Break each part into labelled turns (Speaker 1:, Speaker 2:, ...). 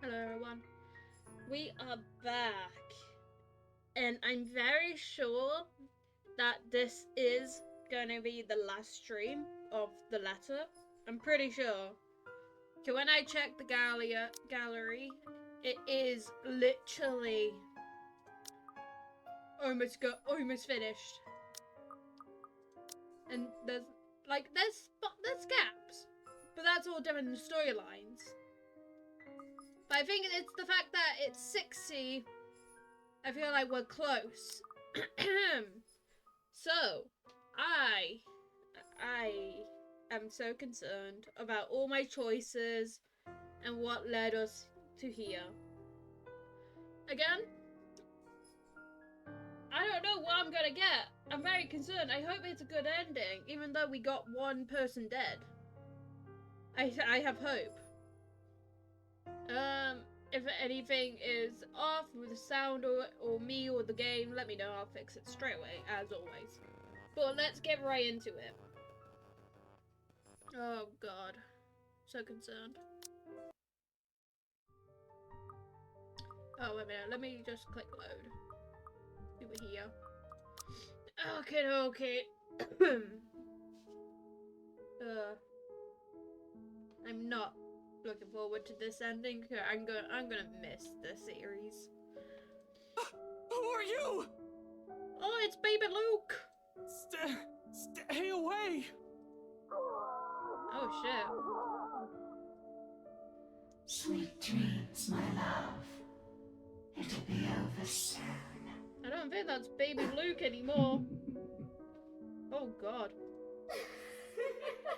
Speaker 1: Hello everyone. We are back. And I'm very sure that this is gonna be the last stream of the letter. I'm pretty sure. So when I check the gallery, it is literally almost finished. And there's gaps. But that's all different storylines. But I think it's the fact that it's 60. I feel like we're close. So, I am so concerned about all my choices and what led us to here. Again, I don't know what I'm gonna get. I'm very concerned. I hope it's a good ending, even though we got one person dead. I have hope. If anything is off with the sound or me or the game, let me know. I'll fix it straight away, as always. But let's get right into it. Oh god. So concerned. Oh, wait a minute. Let me just click load. We were here. Okay. I'm not looking forward to this ending. I'm gonna miss the series.
Speaker 2: Who are you?
Speaker 1: Oh, it's baby Luke.
Speaker 2: Stay away.
Speaker 1: Oh shit.
Speaker 3: Sweet dreams, my love. It'll be over soon.
Speaker 1: I don't think that's baby Luke anymore. Oh god.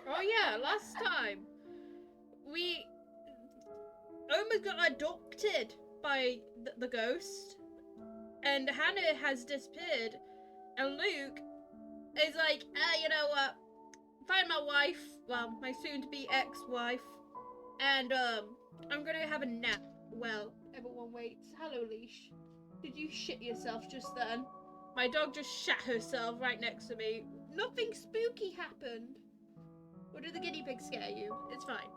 Speaker 1: Oh yeah, last time we almost got adopted by the ghost, and Hannah has disappeared, and Luke is like, you know what? Find my wife, well, my soon-to-be ex-wife, and I'm gonna have a nap. Well, everyone waits. Hello, Leash. Did you shit yourself just then? My dog just shat herself right next to me. Nothing spooky happened. Or did the guinea pig scare you? It's fine.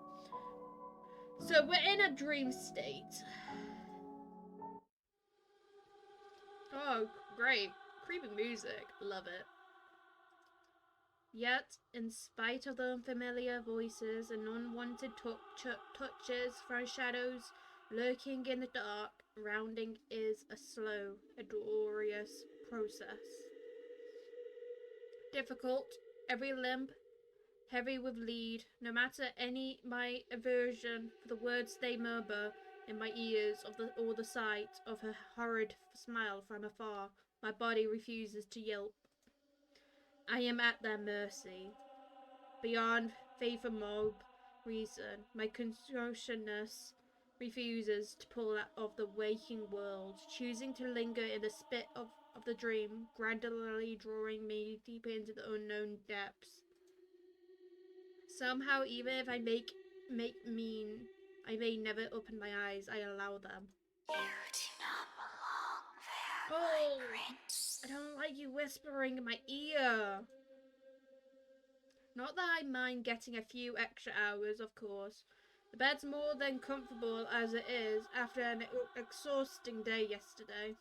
Speaker 1: So we're in a dream state. Oh, great. Creepy music. Love it. Yet, in spite of the unfamiliar voices and unwanted touches from shadows lurking in the dark, rounding is a slow, laborious process. Difficult, every limb heavy with lead, no matter my aversion for the words they murmur in my ears or the sight of her horrid smile from afar, my body refuses to yelp. I am at their mercy. Beyond faith and mob reason, my consciousness refuses to pull out of the waking world, choosing to linger in the spit of the dream, gradually drawing me deeper into the unknown depths. Somehow, even if I make mean, I may never open my eyes. I allow them.
Speaker 3: You do not belong there, my prince.
Speaker 1: I don't like you whispering in my ear. Not that I mind getting a few extra hours, of course. The bed's more than comfortable as it is after an exhausting day yesterday.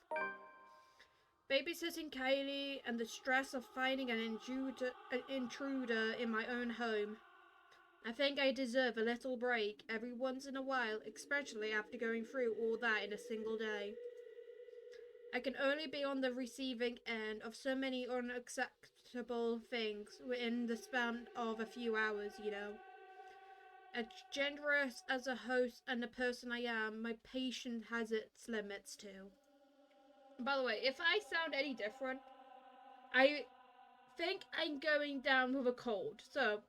Speaker 1: Babysitting Kylie and the stress of finding an intruder in my own home. I think I deserve a little break every once in a while, especially after going through all that in a single day. I can only be on the receiving end of so many unacceptable things within the span of a few hours, you know. As generous as a host and a person I am, my patience has its limits too. By the way, if I sound any different, I think I'm going down with a cold, so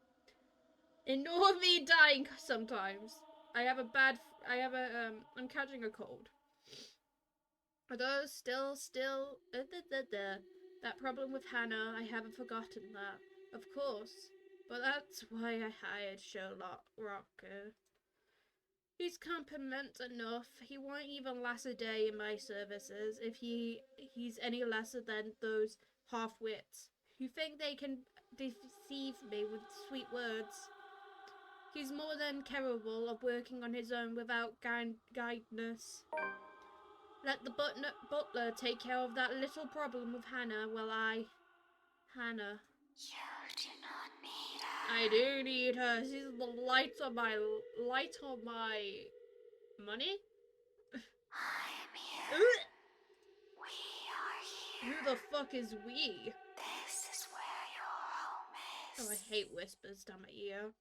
Speaker 1: ignore me dying sometimes. I'm catching a cold. Although still, that problem with Hannah, I haven't forgotten that, of course. But that's why I hired Sherlock Rocker. He's competent enough. He won't even last a day in my services if he's any lesser than those half-wits who think they can deceive me with sweet words. He's more than capable of working on his own without guidance. Let the butler take care of that little problem with Hannah while I... Hannah.
Speaker 3: You do not need her.
Speaker 1: I do need her. She's the light on my money.
Speaker 3: I am here.
Speaker 1: Ugh.
Speaker 3: We are here.
Speaker 1: Who the fuck is we?
Speaker 3: This is where your home is.
Speaker 1: Oh, I hate whispers down my ear.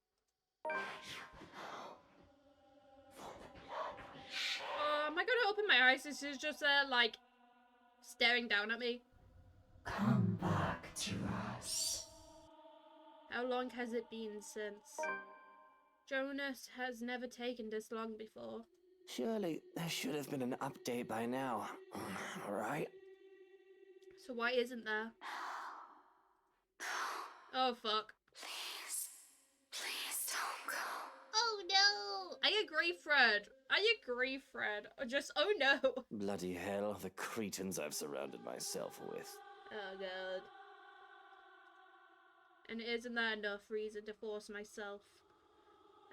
Speaker 1: Am I gonna open my eyes? This is just like staring down at me.
Speaker 3: Come back to us.
Speaker 1: How long has it been since? Jonas has never taken this long before.
Speaker 4: Surely there should have been an update by now, right?
Speaker 1: So why isn't there? Oh fuck.
Speaker 3: Please don't go.
Speaker 1: Oh no! I agree, Fred. Just oh no.
Speaker 4: Bloody hell, the cretins I've surrounded myself with.
Speaker 1: Oh god. And isn't that enough reason to force myself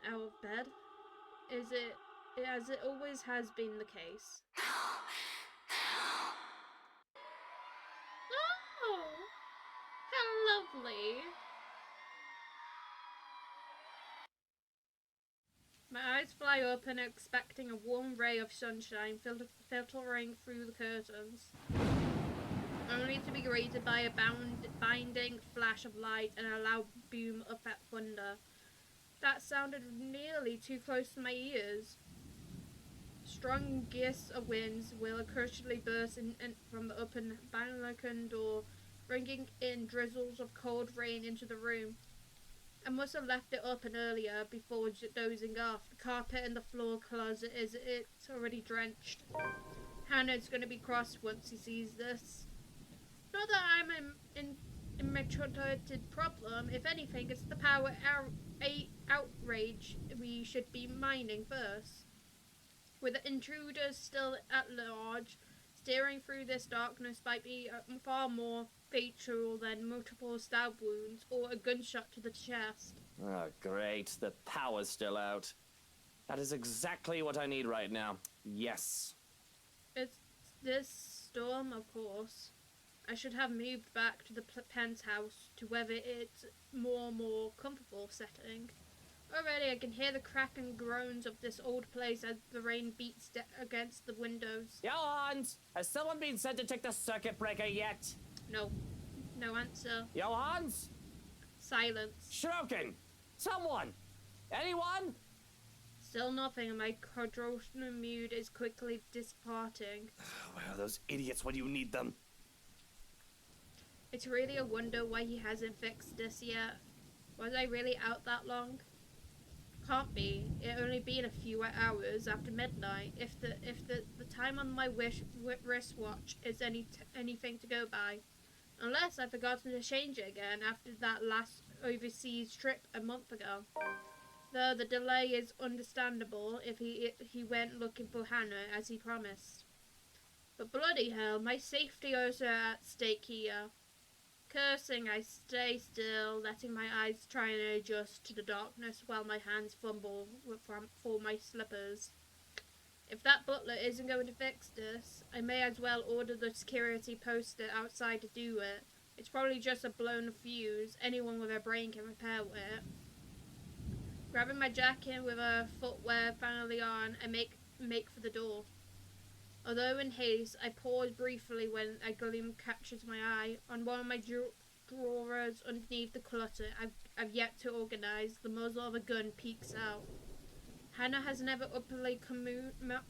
Speaker 1: out of bed? Is it as it always has been the case? Oh! How lovely! My eyes fly open, expecting a warm ray of sunshine filtering through the curtains, only to be greeted by a binding flash of light and a loud boom of thunder. That sounded nearly too close to my ears. Strong gusts of winds will occasionally burst in from the open balcony door, bringing in drizzles of cold rain into the room. I must have left it open earlier before dozing off. The carpet and the floor closet it's already drenched. Hannah's gonna be cross once he sees this. Not that I'm an immature problem. If anything, it's the power outrage we should be mining first. With the intruders still at large, steering through this darkness might be far more fatal than multiple stab wounds or a gunshot to the chest.
Speaker 4: Oh, great. The power's still out. That is exactly what I need right now. Yes.
Speaker 1: It's this storm, of course. I should have moved back to the penthouse to weather its more comfortable setting. Already I can hear the crack and groans of this old place as the rain beats against the windows.
Speaker 4: Johans! Has someone been sent to check the circuit breaker yet?
Speaker 1: No. No answer.
Speaker 4: Johans?
Speaker 1: Silence.
Speaker 4: Schroken! Someone! Anyone?
Speaker 1: Still nothing, and my cordial mood is quickly departing.
Speaker 4: Where are those idiots when you need them?
Speaker 1: It's really a wonder why he hasn't fixed this yet. Was I really out that long? Can't be. It only been a few hours after midnight. If the time on my wristwatch is anything to go by, unless I've forgotten to change it again after that last overseas trip a month ago. Though the delay is understandable if he went looking for Hannah as he promised. But bloody hell, my safety also at stake here. Cursing, I stay still, letting my eyes try and adjust to the darkness while my hands fumble for my slippers. If that butler isn't going to fix this, I may as well order the security poster outside to do it. It's probably just a blown fuse. Anyone with a brain can repair it. Grabbing my jacket with a footwear finally on, I make for the door. Although in haste, I pause briefly when a gleam catches my eye. On one of my drawers underneath the clutter I've yet to organize, the muzzle of a gun peeks out. Hannah has never openly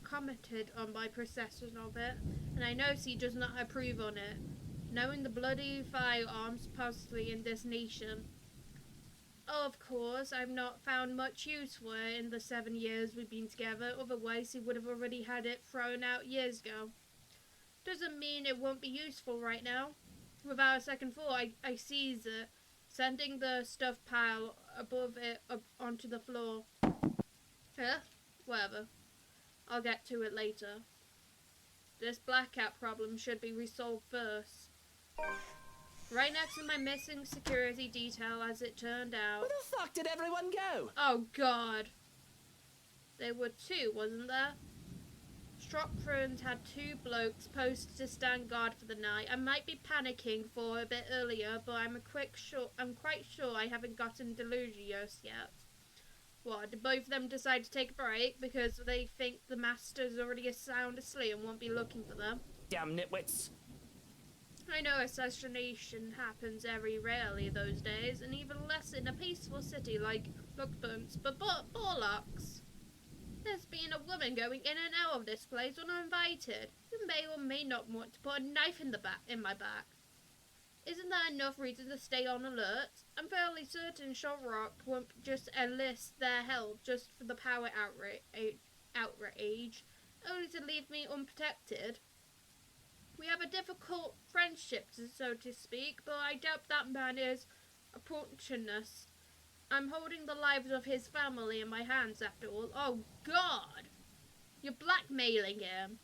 Speaker 1: commented on my possession of it, and I know she does not approve on it, knowing the bloody firearms possibly in this nation. Of course, I've not found much use for it in the 7 years we've been together, otherwise he would have already had it thrown out years ago. Doesn't mean it won't be useful right now. Without a second thought, I seize it, sending the stuff pile above it up onto the floor. Whatever. I'll get to it later. This blackout problem should be resolved first. Right next to my missing security detail, as it turned out.
Speaker 4: Where the fuck did everyone go?
Speaker 1: Oh god. There were two, wasn't there? Stropfrons had two blokes posted to stand guard for the night. I might be panicking for a bit earlier, but I'm quite sure I haven't gotten delirious yet. What, did both of them decide to take a break because they think the master's already sound asleep and won't be looking for them?
Speaker 4: Damn nitwits.
Speaker 1: I know assassination happens very rarely those days, and even less in a peaceful city like Lookbunts, but Borlocks. There's been a woman going in and out of this place uninvited, who may or may not want to put a knife in my back. Isn't that enough reason to stay on alert? I'm fairly certain Shovrock won't just enlist their help just for the power outrage, only to leave me unprotected. We have a difficult friendship, so to speak, but I doubt that man is opportunist. I'm holding the lives of his family in my hands, after all. Oh, God! You're blackmailing him.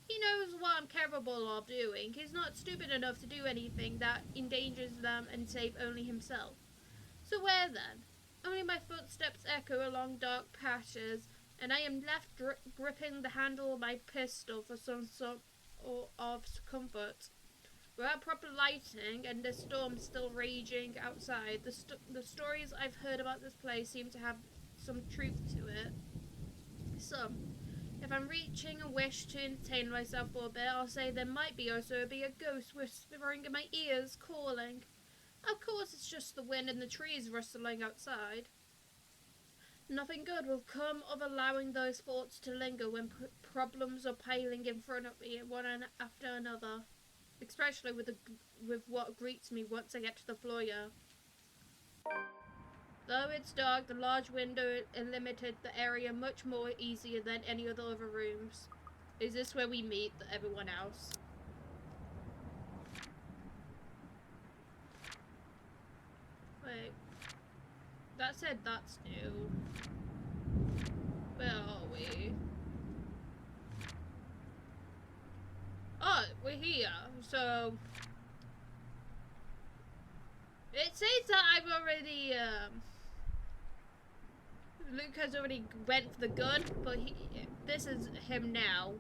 Speaker 1: He knows what I'm capable of doing. He's not stupid enough to do anything that endangers them and save only himself. So where then? Only my footsteps echo along dark patches, and I am left gripping the handle of my pistol for some sort of comfort. Without proper lighting and the storm still raging outside, the stories I've heard about this place seem to have some truth to it. Some. If I'm reaching a wish to entertain myself for a bit, I'll say there might be also be a ghost whispering in my ears, calling. Of course, it's just the wind and the trees rustling outside. Nothing good will come of allowing those thoughts to linger when problems are piling in front of me, one after another. Especially with what greets me once I get to the foyer. Though it's dark, the large window limited the area much more easier than any of the other rooms. Is this where we meet everyone else? Wait. That said that's new. Where are we? Oh, we're here. So it says that I've already Luke has already went for the gun, but this is him now.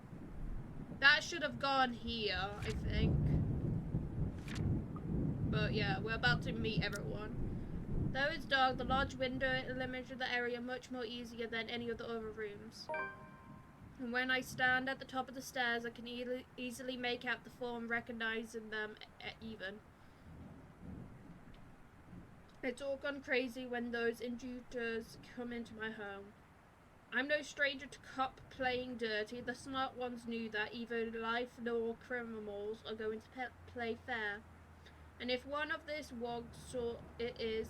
Speaker 1: That should have gone here, I think. But yeah, we're about to meet everyone. Though it's dark, the large window illuminated the area much more easier than any of the other rooms. And when I stand at the top of the stairs, I can easily make out the form, recognizing them even. It's all gone crazy when those intruders come into my home. I'm no stranger to cop playing dirty. The smart ones knew that either life nor criminals are going to play fair. And if one of this wogs saw it is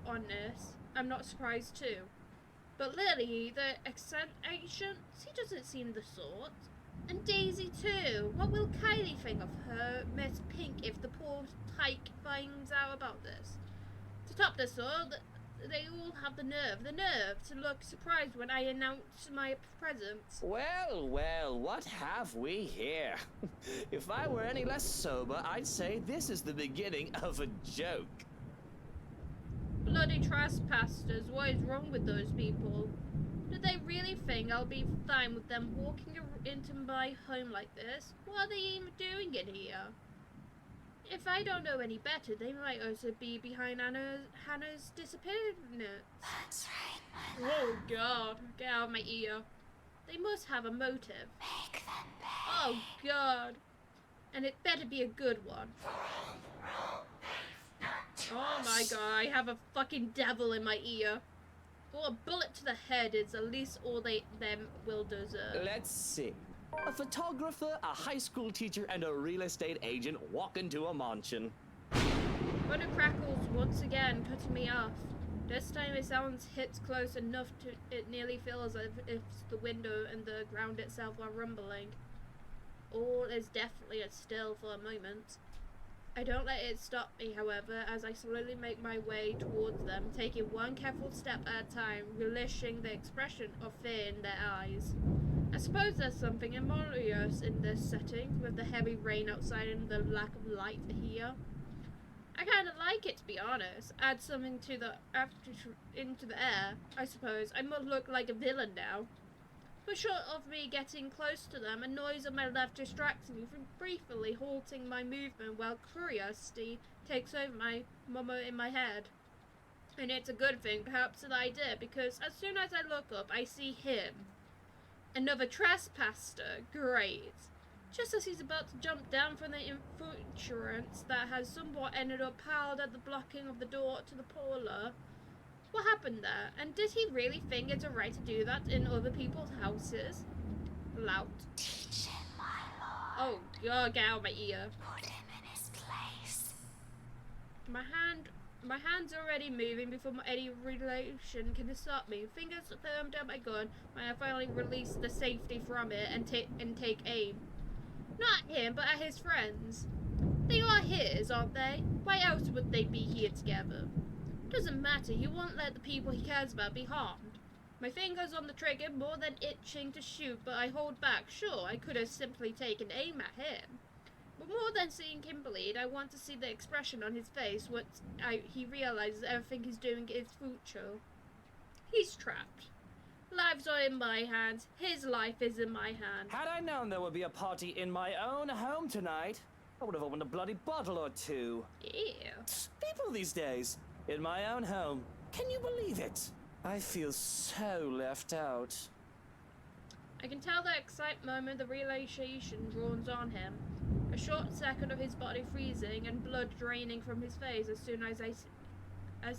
Speaker 1: honest, I'm not surprised too. But Lily, the agent, she doesn't seem the sort. And Daisy too. What will Kylie think of her Miss Pink if the poor tyke finds out about this? To top this all, they all have the nerve to look surprised when I announce my presence.
Speaker 4: Well, well, what have we here? If I were any less sober, I'd say this is the beginning of a joke.
Speaker 1: Bloody trespassers, what is wrong with those people? Do they really think I'll be fine with them walking into my home like this? What are they even doing in here? If I don't know any better, they might also be behind Hannah's disappearance.
Speaker 3: That's right, my love.
Speaker 1: Oh god, get out of my ear. They must have a motive.
Speaker 3: Make them pay.
Speaker 1: Oh god. And it better be a good one. Oh my god, I have a fucking devil in my ear. Well, a bullet to the head is at least all them will deserve.
Speaker 4: Let's see. A photographer, a high school teacher, and a real estate agent walk into a mansion.
Speaker 1: Thunder crackles once again, cutting me off. This time it sounds hits close enough to it nearly feels as if the window and the ground itself are rumbling. All is definitely still for a moment. I don't let it stop me, however, as I slowly make my way towards them, taking one careful step at a time, relishing the expression of fear in their eyes. I suppose there's something immodious in this setting, with the heavy rain outside and the lack of light here. I kind of like it, to be honest. Add something to the into the air, I suppose. I must look like a villain now. But short of me getting close to them, a noise on my left distracts me from briefly halting my movement while curiosity takes over my mama in my head. And it's a good thing, perhaps, that I did, because as soon as I look up, I see him. Another trespasser. Great. Just as he's about to jump down from the infuriance that has somewhat ended up piled at the blocking of the door to the parlor. What happened there? And did he really think it's alright to do that in other people's houses? Lout.
Speaker 3: Teach him, my lord.
Speaker 1: Oh god, get out of my ear.
Speaker 3: Put him in his place.
Speaker 1: My hand's already moving before any relation can stop me. Fingers firm down my gun when I finally release the safety from it and take aim. Not at him, but at his friends. They are his, aren't they? Why else would they be here together? Doesn't matter, he won't let the people he cares about be harmed. My finger's on the trigger, more than itching to shoot, but I hold back. Sure, I could have simply taken aim at him. But more than seeing him bleed, I want to see the expression on his face once he realizes everything he's doing is futile. He's trapped. Lives are in my hands. His life is in my hands.
Speaker 4: Had I known there would be a party in my own home tonight, I would have opened a bloody bottle or two.
Speaker 1: Yeah.
Speaker 4: People these days, in my own home. Can you believe it? I feel so left out.
Speaker 1: I can tell the excitement moment the realization dawns on him. A short second of his body freezing and blood draining from his face as soon as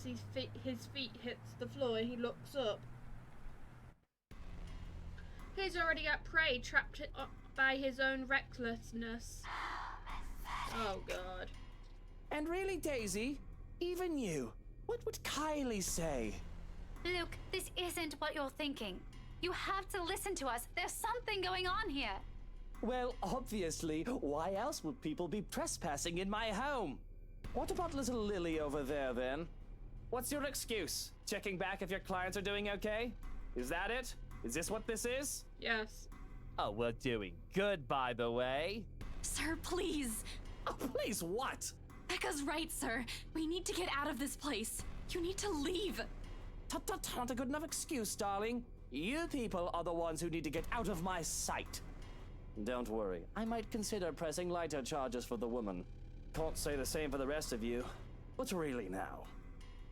Speaker 1: his feet hits the floor and he looks up. He's already at prey, trapped by his own recklessness. Oh god.
Speaker 4: And really, Daisy, even you, what would Kylie say?
Speaker 5: Luke, this isn't what you're thinking. You have to listen to us. There's something going on here.
Speaker 4: Well, obviously, why else would people be trespassing in my home? What about little Lily over there, then? What's your excuse? Checking back if your clients are doing okay? Is that it? Is this what this is?
Speaker 1: Yes.
Speaker 4: Oh, we're doing good, by the way.
Speaker 5: Sir, please.
Speaker 4: Oh, please, what?
Speaker 5: Becca's right, sir. We need to get out of this place. You need to leave.
Speaker 4: Tut, not a good enough excuse, darling. You people are the ones who need to get out of my sight. Don't worry, I might consider pressing lighter charges for the woman. Can't say the same for the rest of you. But really now,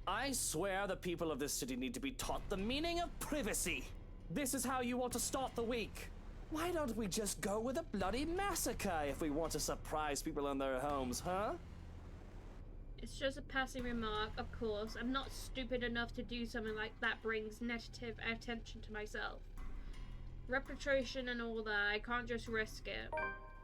Speaker 4: I swear the people of this city need to be taught the meaning of privacy. This is how you want to start the week. Why don't we just go with a bloody massacre if we want to surprise people in their homes, huh?
Speaker 1: It's just a passing remark, of course. I'm not stupid enough to do something like that brings negative attention to myself. Reputation and all that, I can't just risk it.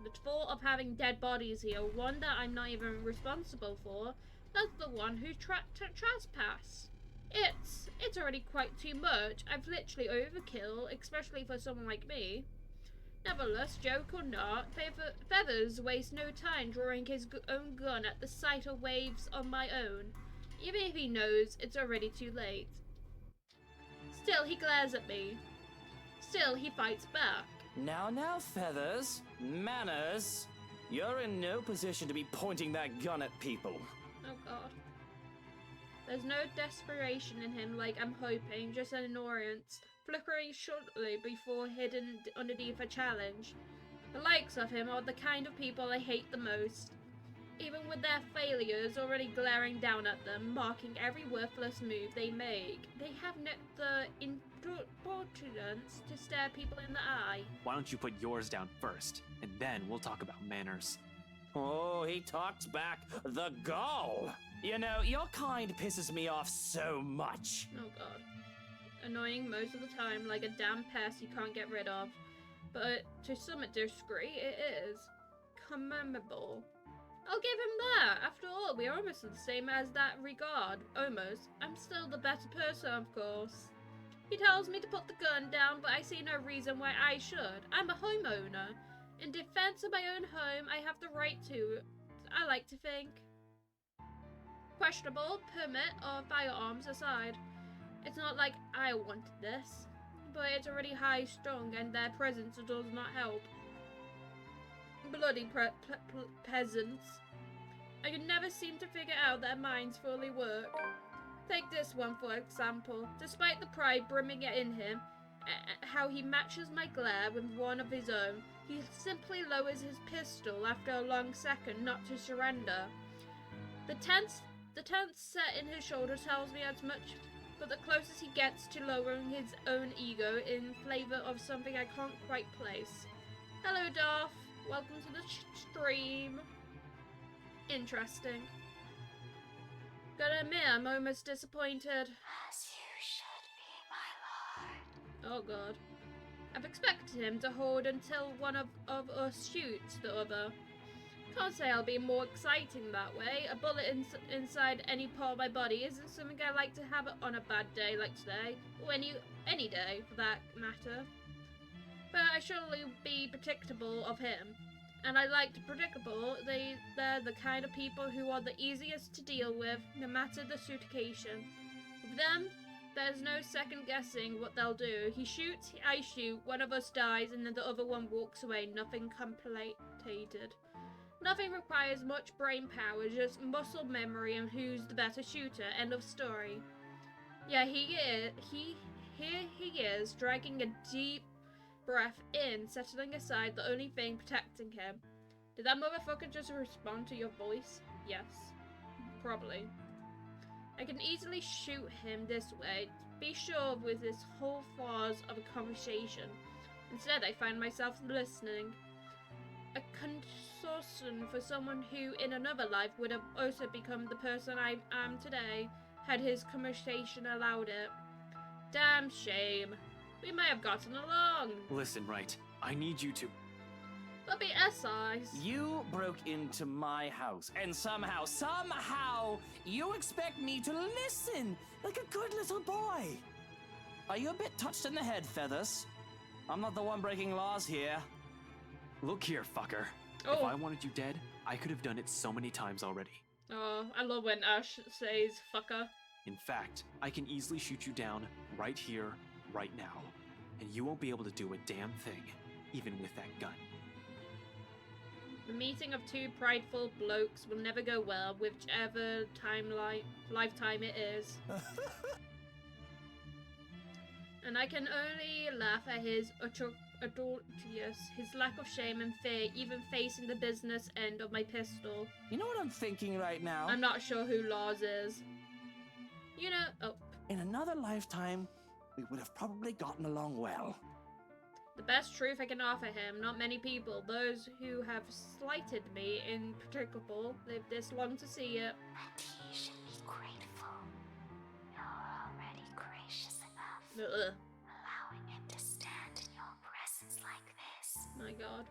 Speaker 1: The thought of having dead bodies here, one that I'm not even responsible for, that's the one who trespassed. It's already quite too much. I've literally overkill, especially for someone like me. Nevertheless, joke or not, Feathers wastes no time drawing his own gun at the sight of waves on my own, even if he knows it's already too late. Still, he glares at me. Still, he fights back.
Speaker 4: Now, Feathers. Manners. You're in no position to be pointing that gun at people.
Speaker 1: Oh god. There's no desperation in him like I'm hoping, just an annoyance, flickering shortly before hidden underneath a challenge. The likes of him are the kind of people I hate the most. Even with their failures already glaring down at them, marking every worthless move they make, they have the impotence to stare people in the eye.
Speaker 2: Why don't you put yours down first, and then we'll talk about manners.
Speaker 4: Oh, he talks back. The gall! You know, your kind pisses me off so much.
Speaker 1: Oh god. Annoying most of the time, like a damn pest you can't get rid of. But to some degree, it is commendable. I'll give him that. After all, we are almost the same as that regard. Almost. I'm still the better person, of course. He tells me to put the gun down, but I see no reason why I should. I'm a homeowner. In defense of my own home, I have the right to, I like to think. Questionable permit of firearms aside, it's not like I wanted this. but it's already high-strung and their presence does not help. Bloody peasants. I can never seem to figure out their minds fully work. Take this one for example. Despite the pride brimming in him, how he matches my glare with one of his own, he simply lowers his pistol after a long second not to surrender. The tense set in his shoulder tells me as much, but the closest he gets to lowering his own ego in favour of something I can't quite place. Hello, Darth. Welcome to the stream. Interesting. Gotta admit, I'm almost disappointed.
Speaker 3: As you should be, my lord.
Speaker 1: Oh god. I've expected him to hold until one of us shoots the other. Can't say I'll be more exciting that way. A bullet inside any part of my body isn't something I like to have on a bad day like today, or any day for that matter. But I surely be predictable of him. And I like to predictable. They're the kind of people who are the easiest to deal with, no matter the situation. With them, there's no second guessing what they'll do. He shoots, I shoot, one of us dies, and then the other one walks away. Nothing complicated. Nothing requires much brain power, just muscle memory and who's the better shooter. End of story. Yeah, here he is, dragging a deep breath in, settling aside the only thing protecting him. Did that motherfucker just respond to your voice? Yes. Probably. I can easily shoot him this way, be sure with this whole farce of a conversation. Instead, I find myself listening. A concern for someone who, in another life, would have also become the person I am today, had his conversation allowed it. Damn shame. We might have gotten along.
Speaker 2: Listen, right. I need you to.
Speaker 1: But be SIs.
Speaker 4: You broke into my house, and somehow, you expect me to listen like a good little boy. Are you a bit touched in the head, Feathers? I'm not the one breaking laws here.
Speaker 2: Look here, fucker.
Speaker 1: Oh.
Speaker 2: If I wanted you dead, I could have done it so many times already.
Speaker 1: Oh, I love when Ash says fucker.
Speaker 2: In fact, I can easily shoot you down right here, right now. And you won't be able to do a damn thing, even with that gun.
Speaker 1: The meeting of two prideful blokes will never go well, whichever lifetime it is. And I can only laugh at his audacious, his lack of shame and fear, even facing the business end of my pistol.
Speaker 4: You know what I'm thinking right now?
Speaker 1: I'm not sure who Lars is. You know, oh.
Speaker 4: In another lifetime, we would have probably gotten along well.
Speaker 1: The best truth I can offer him, not many people, those who have slighted me in particular, live this long to see it.
Speaker 3: And he should be grateful. You're already gracious enough,
Speaker 1: Ugh.
Speaker 3: allowing him to stand in your presence like this.
Speaker 1: My god.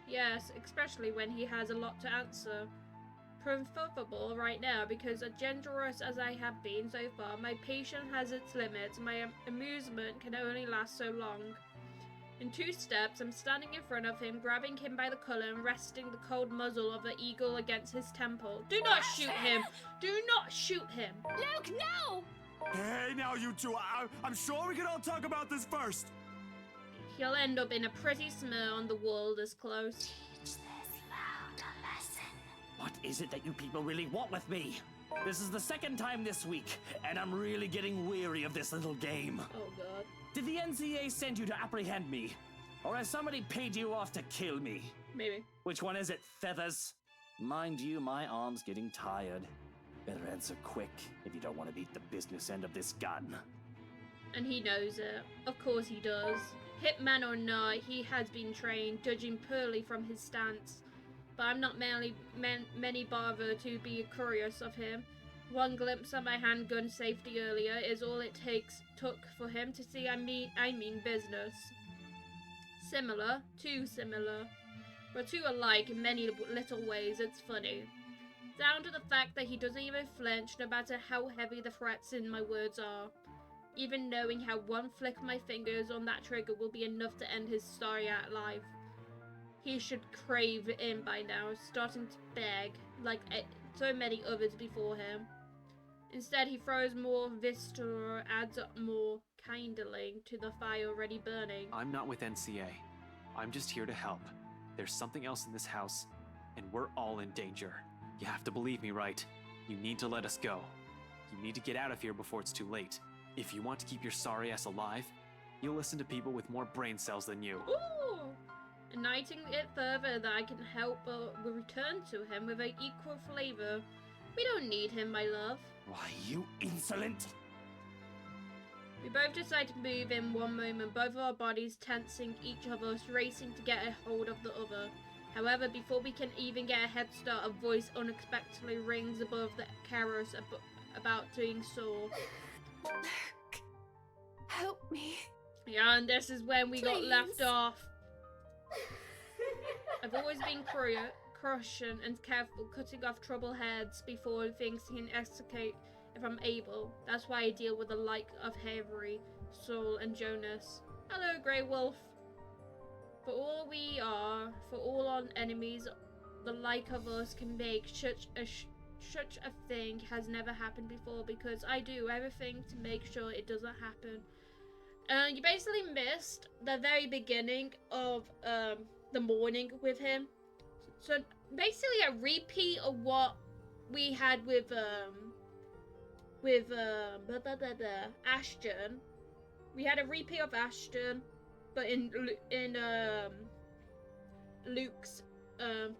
Speaker 1: Yes, especially when he has a lot to answer. Preferable right now because as generous as I have been so far, my patience has its limits. My amusement can only last so long. In 2 steps, I'm standing in front of him, grabbing him by the collar and resting the cold muzzle of the eagle against his temple. Do not shoot him! Do not shoot him!
Speaker 5: Luke, no!
Speaker 6: Hey, now you two, I'm sure we can all talk about this first.
Speaker 1: He'll end up in a pretty smear on the wall this close.
Speaker 3: Teach this loud a lesson.
Speaker 4: What is it that you people really want with me? This is the 2nd time this week, and I'm really getting weary of this little game.
Speaker 1: Oh god.
Speaker 4: Did the NCA send you to apprehend me? Or has somebody paid you off to kill me?
Speaker 1: Maybe.
Speaker 4: Which one is it, Feathers? Mind you, my arm's getting tired. Better answer quick if you don't want to beat the business end of this gun.
Speaker 1: And he knows it. Of course he does. Hitman or not, he has been trained, judging purely from his stance. But I'm not many bother to be curious of him. One glimpse at my handgun safety earlier is all it took for him to see I mean business. Similar, too similar. We're too alike in many little ways, it's funny. Down to the fact that he doesn't even flinch no matter how heavy the threats in my words are. Even knowing how one flick of my fingers on that trigger will be enough to end his starry out life. He should crave in by now, starting to beg, like so many others before him. Instead, he throws more vista or adds up more kindling to the fire already burning.
Speaker 2: I'm not with NCA. I'm just here to help. There's something else in this house, and we're all in danger. You have to believe me, right? You need to let us go. You need to get out of here before it's too late. If you want to keep your sorry ass alive, you'll listen to people with more brain cells than you.
Speaker 1: Ooh! Uniting it further that I can help but return to him with an equal flavor. We don't need him, my love.
Speaker 6: Why, you insolent!
Speaker 1: We both decide to move in one moment, both of our bodies tensing each other, racing to get a hold of the other. However, before we can even get a head start, a voice unexpectedly rings above the carrots about doing so.
Speaker 5: Help me.
Speaker 1: Yeah, and this is when we got
Speaker 5: Please.
Speaker 1: left off. I've always been cautious and careful, cutting off trouble heads before things can escalate if I'm able. That's why I deal with the like of Harry, Saul, and Jonas. Hello, Grey Wolf. For all we are, for all our enemies, the like of us can make such a thing has never happened before, because I do everything to make sure it doesn't happen. You basically missed the very beginning of the morning with him. So basically a repeat of what we had with Ashton. We had a repeat of Ashton, but in Luke's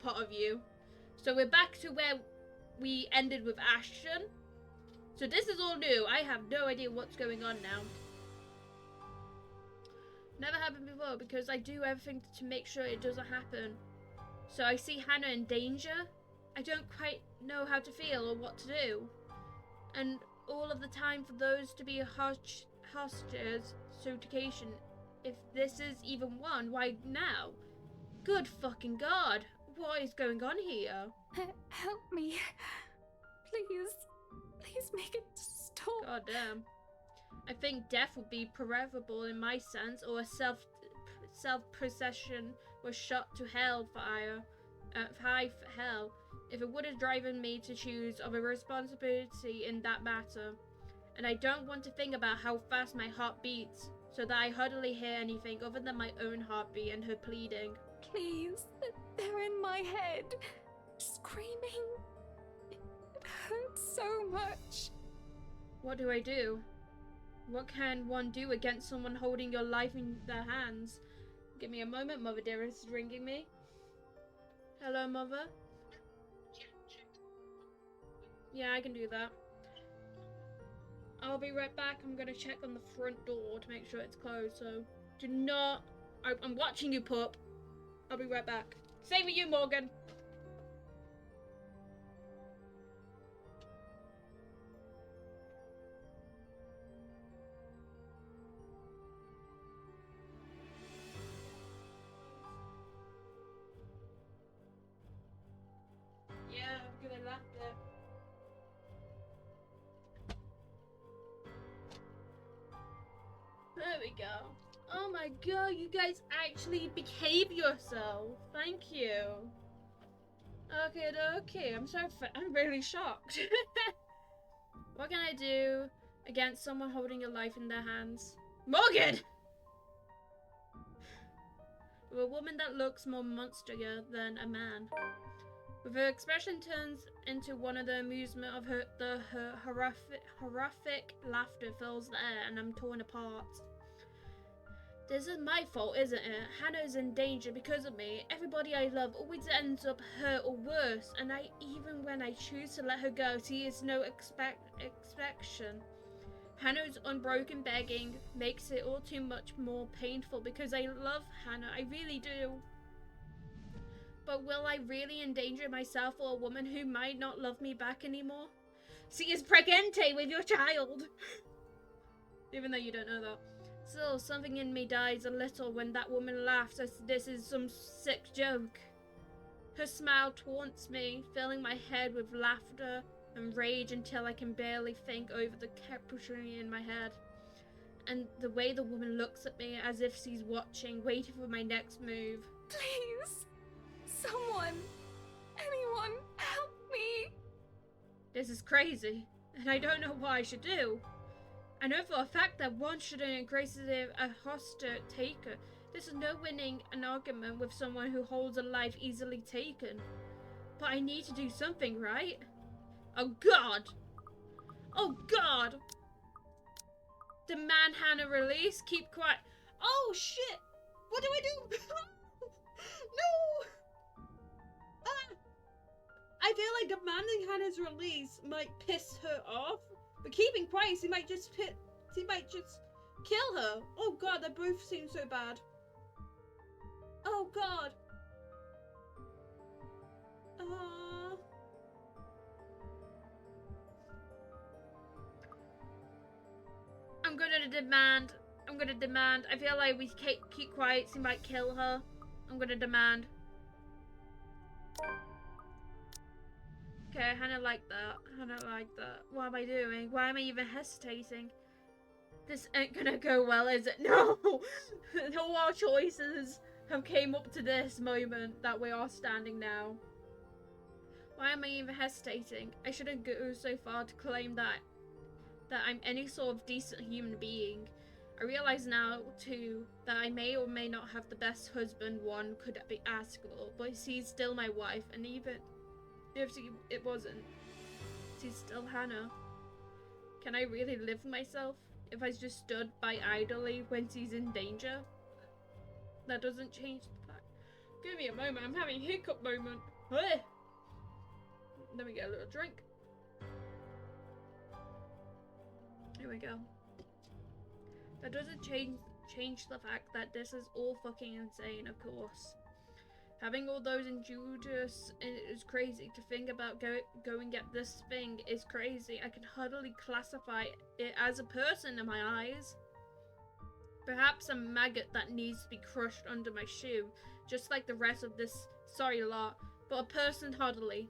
Speaker 1: part of view. So we're back to where we ended with Ashton. So this is all new. I have no idea what's going on now. Never happened before, because I do everything to make sure it doesn't happen. So I see Hannah in danger. I don't quite know how to feel or what to do. And all of the time for those to be hostages situation. If this is even one, why now? Good fucking God. What is going on here?
Speaker 5: Help me. Please. Please make it stop.
Speaker 1: God damn. I think death would be preferable in my sense, or a self-possession was shot to hellfire, high hell, if it would have driven me to choose of a responsibility in that matter. And I don't want to think about how fast my heart beats, so that I hardly hear anything other than my own heartbeat and her pleading.
Speaker 5: Please. They're in my head. Screaming. It hurts so much.
Speaker 1: What do I do? What can one do against someone holding your life in their hands? Give me a moment, Mother Dearest is ringing me. Hello, Mother? Yeah, I can do that. I'll be right back. I'm gonna check on the front door to make sure it's closed, so do not... I'm watching you, pup. I'll be right back. Same with you, Morgan. Yeah, because I left it. There we go. Oh my god, you guys actually behave yourself. Thank you. Okay. I'm really shocked. What can I do against someone holding your life in their hands? Morgan! With a woman that looks more monstrous than a man. With her expression turns into one of the amusement of her horrific laughter fills the air, and I'm torn apart. This is my fault, isn't it? Hannah's in danger because of me. Everybody I love always ends up hurt or worse, and even when I choose to let her go, she is no exception. Hannah's unbroken begging makes it all too much more painful because I love Hannah, I really do. But will I really endanger myself or a woman who might not love me back anymore? She is pregnante with your child! Even though you don't know that. Still, something in me dies a little when that woman laughs as this is some sick joke. Her smile taunts me, filling my head with laughter and rage until I can barely think over the capturing in my head. And the way the woman looks at me as if she's watching, waiting for my next move.
Speaker 5: Please. Someone. Anyone. Help me.
Speaker 1: This is crazy. and I don't know what I should do. I know for a fact that one shouldn't encourage a hostage taker. This is no winning an argument with someone who holds a life easily taken. But I need to do something, right? Oh God! Oh God! Demand Hannah release. Keep quiet. Oh shit! What do I do? No! I feel like demanding Hannah's release might piss her off, but keeping quiet, he might just kill her. Oh God, they both seem so bad. Oh God. I'm gonna demand. I feel like we keep quiet, he might kill her. I'm gonna demand. Okay, Hannah like that. What am I doing? Why am I even hesitating? This ain't gonna go well, is it? No! All our choices have came up to this moment that we are standing now. Why am I even hesitating? I shouldn't go so far to claim that I'm any sort of decent human being. I realize now, too, that I may or may not have the best husband one could be asked for, but she's still my wife, and even if it wasn't, she's still Hannah. Can I really live with myself if I just stood by idly when she's in danger? That doesn't change the fact. Give me a moment, I'm having a hiccup moment. Hey! Let me get a little drink. Here we go. That doesn't change the fact that this is all fucking insane, of course. Having all those injurious is crazy. To think about going at this thing is crazy. I can hardly classify it as a person in my eyes. Perhaps a maggot that needs to be crushed under my shoe, just like the rest of this sorry lot, but a person hardly.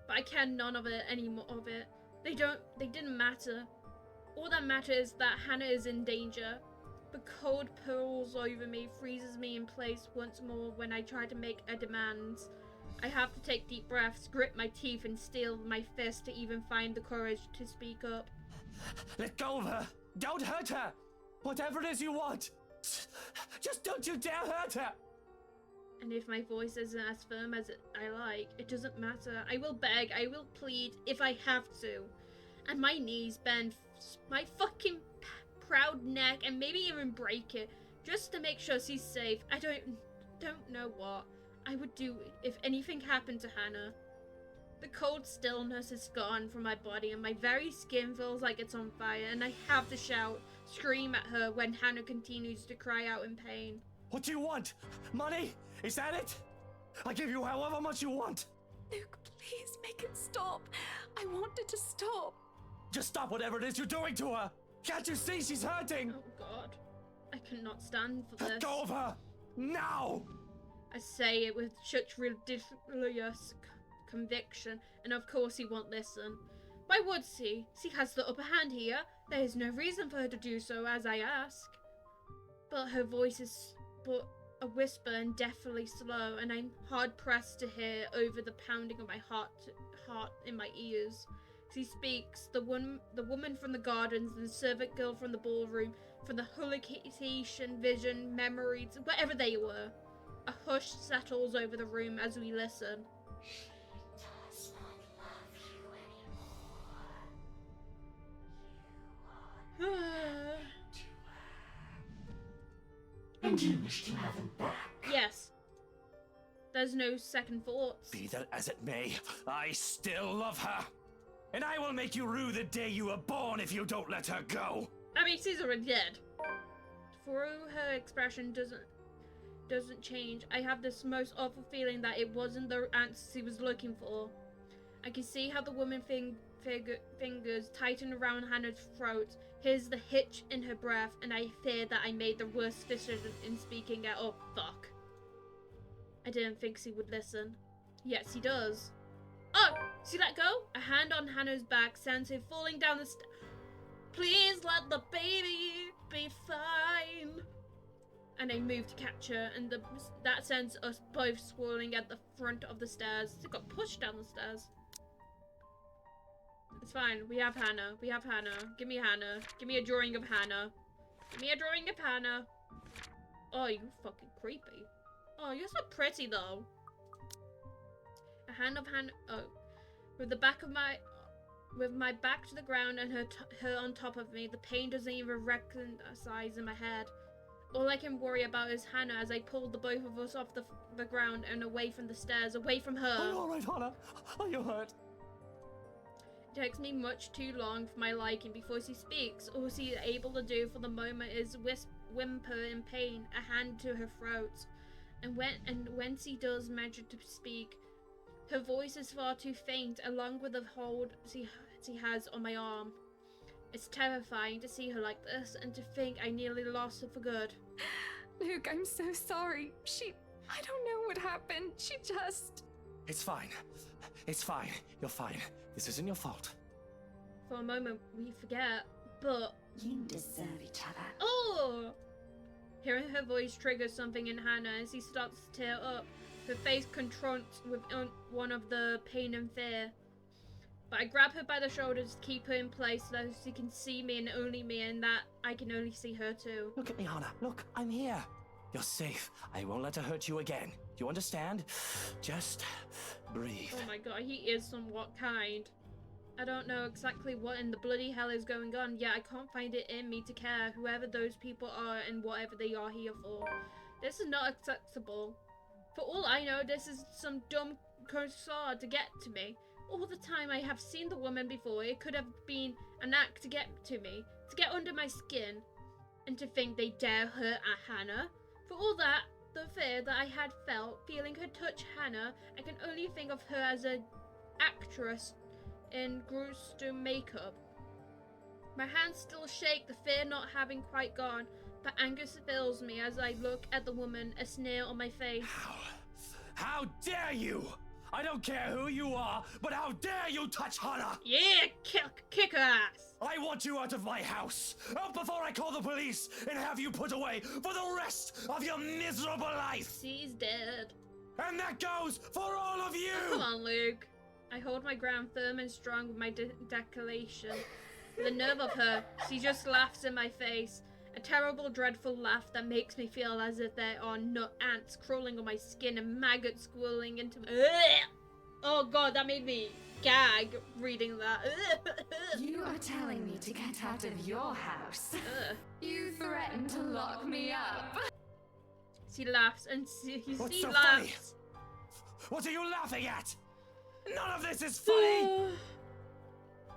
Speaker 1: But I care none of it anymore of it. They didn't matter. All that matters is that Hannah is in danger. The cold pulls over me, freezes me in place once more when I try to make a demand. I have to take deep breaths, grit my teeth, and steel my fist to even find the courage to speak up.
Speaker 4: Let go of her! Don't hurt her! Whatever it is you want! Just don't you dare hurt her!
Speaker 1: And if my voice isn't as firm as I like, it doesn't matter. I will beg, I will plead if I have to. And my knees bend, my fucking proud neck, and maybe even break it, just to make sure she's safe. I don't know what I would do if anything happened to Hannah. The cold stillness is gone from my body, and my very skin feels like it's on fire, and I have to shout, scream at her when Hannah continues to cry out in pain.
Speaker 4: What do you want? Money? Is that it? I give you however much you want.
Speaker 7: Luke, please make it stop. I want it to stop.
Speaker 4: Just stop whatever it is you're doing to her. Can't you see she's hurting?
Speaker 1: Oh God, I cannot stand for
Speaker 4: Let
Speaker 1: this.
Speaker 4: go of her! Now!
Speaker 1: I say it with such ridiculous conviction, and of course he won't listen. Why would she? She has the upper hand here. There is no reason for her to do so as I ask. But her voice is but a whisper and deathly slow, and I'm hard pressed to hear over the pounding of my heart in my ears. She speaks, the woman from the gardens, the servant girl from the ballroom, from the hallucination, vision, memories, whatever they were. A hush settles over the room as we listen.
Speaker 3: Does not love you anymore. And you wish to have him back?
Speaker 1: Yes. There's no second thoughts.
Speaker 4: Be that as it may, I still love her. And I will make you rue the day you were born if you don't let her go.
Speaker 1: I mean, she's already dead. Through her expression doesn't change. I have this most awful feeling that it wasn't the answer she was looking for. I can see how the woman's fingers tighten around Hannah's throat. Here's the hitch in her breath, and I fear that I made the worst decision in speaking out. Oh, fuck. I didn't think she would listen. Yet she does. Oh, she let go? A hand on Hannah's back sends her falling down the stairs. Please let the baby be fine. And I move to catch her, and that sends us both swirling at the front of the stairs. She got pushed down the stairs. It's fine. We have Hannah. We have Hannah. Give me Hannah. Give me a drawing of Hannah. Give me a drawing of Hannah. Oh, you fucking creepy. Oh, you're so pretty though. A hand of Hannah. Oh, with my back to the ground and her on top of me, the pain doesn't even recognize in my head. All I can worry about is Hannah as I pulled the both of us off the ground and away from the stairs, away from her.
Speaker 4: Are you alright, Hannah? Are you hurt?
Speaker 1: It takes me much too long for my liking before she speaks. All she's able to do for the moment is whimper in pain, a hand to her throat. And when she does manage to speak, her voice is far too faint, along with the hold she has on my arm. It's terrifying to see her like this, and to think I nearly lost her for good.
Speaker 7: Luke, I'm so sorry. I don't know what happened. She just...
Speaker 4: It's fine. It's fine. You're fine. This isn't your fault.
Speaker 1: For a moment, we forget, but...
Speaker 3: You deserve each other.
Speaker 1: Oh! Hearing her voice triggers something in Hannah as she starts to tear up. Her face contracts with one of the pain and fear. But I grab her by the shoulders to keep her in place so that she can see me and only me, and that I can only see her too.
Speaker 4: Look at me, Hannah. Look, I'm here. You're safe. I won't let her hurt you again. You understand? Just breathe.
Speaker 1: Oh my god, he is somewhat kind. I don't know exactly what in the bloody hell is going on, yet I can't find it in me to care whoever those people are and whatever they are here for. This is not acceptable. For all I know, this is some dumb facade to get to me. All the time I have seen the woman before, it could have been an act to get to me, to get under my skin. And to think they dare hurt Hannah. For all that, the fear that I had felt, feeling her touch Hannah, I can only think of her as an actress in gruesome makeup. My hands still shake, the fear not having quite gone, but anger fills me as I look at the woman, a sneer on my face.
Speaker 6: How dare you! I don't care who you are, but how dare you touch Hannah!
Speaker 1: Yeah, kick her ass!
Speaker 6: I want you out of my house! Out before I call the police and have you put away for the rest of your miserable life!
Speaker 1: She's dead.
Speaker 6: And that goes for all of you!
Speaker 1: Come on, Luke. I hold my ground firm and strong with my declaration. The nerve of her, she just laughs in my face. A terrible, dreadful laugh that makes me feel as if there are nut ants crawling on my skin and maggots squirreling into my... Oh god, that made me gag reading that.
Speaker 3: You are telling me to get out of your house. You threatened to lock me up.
Speaker 1: She laughs and
Speaker 6: What's
Speaker 1: she
Speaker 6: so
Speaker 1: laughs.
Speaker 6: funny? What are you laughing at? None of this is funny!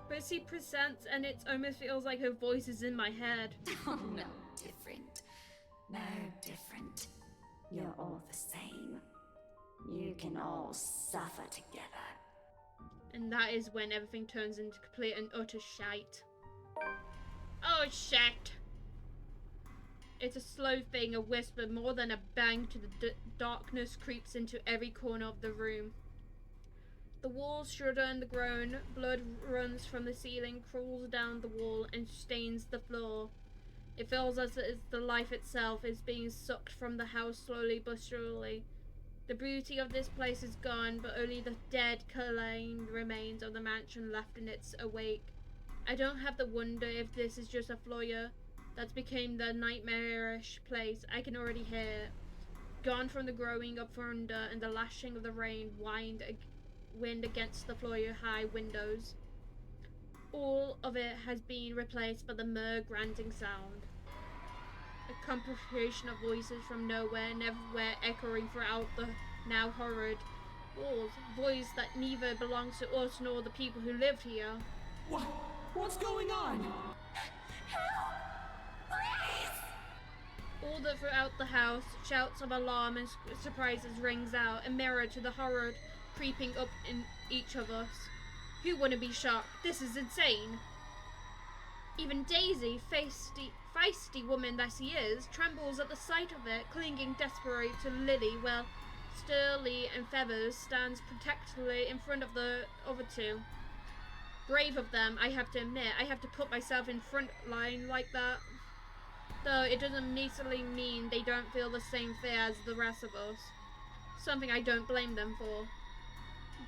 Speaker 1: But she presents and it almost feels like her voice is in my head.
Speaker 3: Oh, no different. No different. You're all the same. You can all suffer together.
Speaker 1: And that is when everything turns into complete and utter shite. Oh shit! It's a slow thing, a whisper, more than a bang to the darkness creeps into every corner of the room. The walls shudder and groan, blood runs from the ceiling, crawls down the wall and stains the floor. It feels as if the life itself is being sucked from the house slowly but surely. The beauty of this place is gone, but only the dead, claimed remains of the mansion left in its wake. I don't have to wonder if this is just a flyer that's became the nightmarish place. I can already hear it. Gone from the growing of thunder and the lashing of the rain, wind against the floor-high windows. All of it has been replaced by the mere grinding sound. A confrontation of voices from nowhere and everywhere echoing throughout the now horrid walls. Voices that neither belongs to us nor the people who live here.
Speaker 4: What's going on?
Speaker 1: All that throughout the house, shouts of alarm and surprises rings out, a mirror to the horror creeping up in each of us. Who wouldn't be shocked? This is insane. Even Daisy, feisty woman that she is, trembles at the sight of it, clinging desperately to Lily, while Sturley and Feathers stands protectively in front of the other two. Brave of them, I have to admit. I have to put myself in front line like that. Though it doesn't necessarily mean they don't feel the same fear as the rest of us. Something I don't blame them for.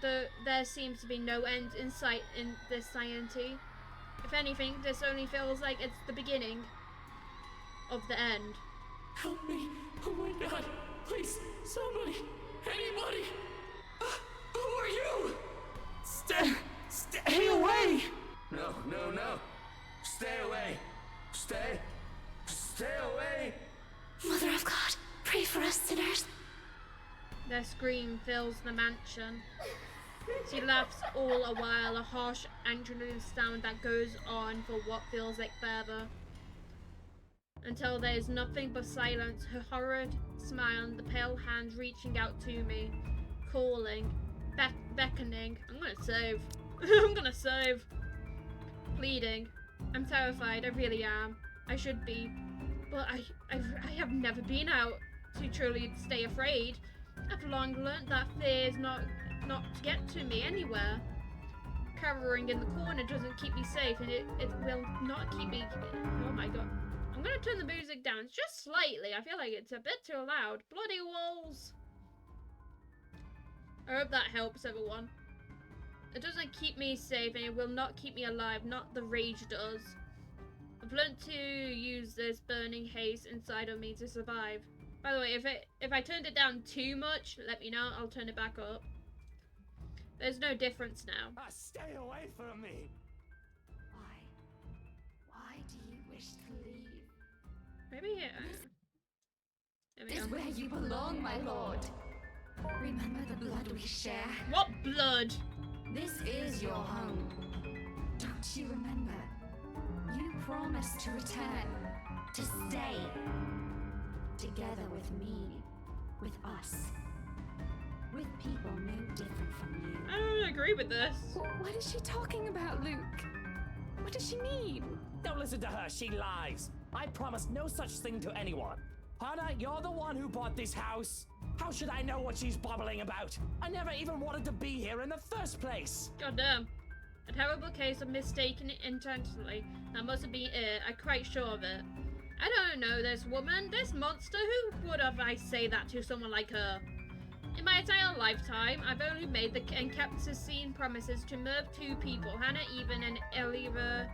Speaker 1: though there seems to be no end in sight in this sanity. If anything, this only feels like it's the beginning of the end.
Speaker 8: Help me! Oh my god! Please, somebody! Anybody! Who are you? Stay away! No. Stay away! Stay away!
Speaker 3: Mother of God, pray for us sinners.
Speaker 1: Their scream fills the mansion. She laughs all a while, a harsh, androgynous sound that goes on for what feels like forever. Until there is nothing but silence, her horrid smile and the pale hand reaching out to me, calling, beckoning. I'm gonna save. I'm gonna save. Pleading. I'm terrified, I really am. I should be. But I have never been out to truly stay afraid. I've long learnt that fear is not to get to me anywhere. Cowering in the corner doesn't keep me safe, and it will not keep me. Oh my god. I'm gonna turn the music down just slightly. I feel like it's a bit too loud. Bloody walls. I hope that helps everyone. It doesn't keep me safe, and it will not keep me alive. Not the rage does. I've learned to use this burning haze inside of me to survive. By the way, if I turned it down too much, let me know. I'll turn it back up. There's no difference now.
Speaker 6: Stay away from me!
Speaker 3: Why do you wish to leave?
Speaker 1: Maybe there we
Speaker 3: This is
Speaker 1: go.
Speaker 3: where you belong, my lord. Remember the blood we share?
Speaker 1: What blood?
Speaker 3: This is your home. Don't you remember? You promised to return, to stay. Together with me, with us. With people no different from you.
Speaker 1: I don't agree with this.
Speaker 7: What is she talking about, Luke? What does she mean?
Speaker 4: Don't listen to her, she lies. I promised no such thing to anyone. Hannah, you're the one who bought this house. How should I know what she's babbling about? I never even wanted to be here in the first place.
Speaker 1: Goddamn. A terrible case of mistaking it intentionally. That must have been it. I'm quite sure of it. I don't know this woman, this monster. Who would have I say that to someone like her? In my entire lifetime, I've only made and kept sustained promises to murder 2 people, Hannah Even and Eliva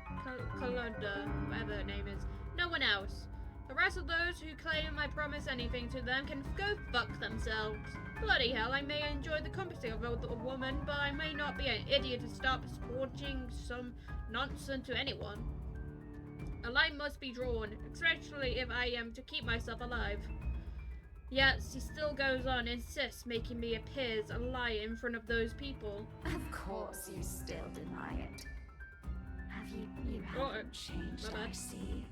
Speaker 1: Kalunda, whatever her name is. No one else. The rest of those who claim I promise anything to them can go fuck themselves. Bloody hell, I may enjoy the company of a woman, but I may not be an idiot to stop sporting some nonsense to anyone. A line must be drawn, especially if I am to keep myself alive. Yet she still goes on, insists, making me appear a liar in front of those people.
Speaker 3: Of course you still deny it. You haven't changed,
Speaker 1: my bad.
Speaker 3: I see.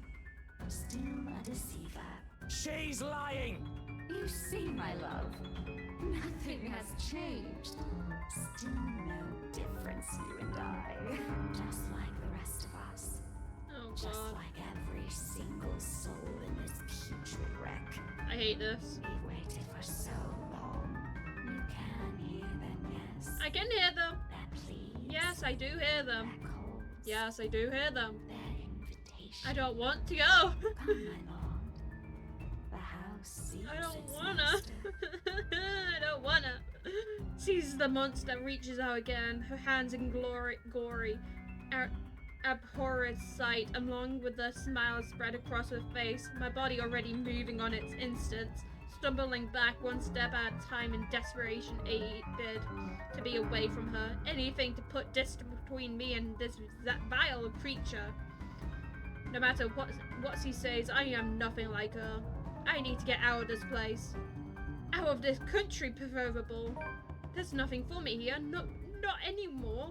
Speaker 3: Still a deceiver.
Speaker 4: She's lying!
Speaker 3: You see, my love, nothing has changed. Still no difference, you and I. Just like the rest of us.
Speaker 1: Oh
Speaker 3: Just
Speaker 1: god.
Speaker 3: like every single soul in this putrid wreck.
Speaker 1: I hate this.
Speaker 3: We've waited for so long. You can hear them, yes.
Speaker 1: I can hear them.
Speaker 3: Their pleas.
Speaker 1: Yes, I do hear them.
Speaker 3: Their calls.
Speaker 1: Yes, I do hear them.
Speaker 3: Their invitation.
Speaker 1: I don't want to go.
Speaker 3: Come, my lord. The house seeks
Speaker 1: I don't
Speaker 3: its
Speaker 1: wanna.
Speaker 3: master.
Speaker 1: I don't wanna. Sees the monster, reaches out again, her hands in gory, abhorrent sight, along with a smile spread across her face, my body already moving on its instance, stumbling back one step at a time in desperation, bid to be away from her, anything to put distance between me and this vile creature. No matter what she says, I am nothing like her. I need to get out of this place. Out of this country, preferable. There's nothing for me here, not anymore.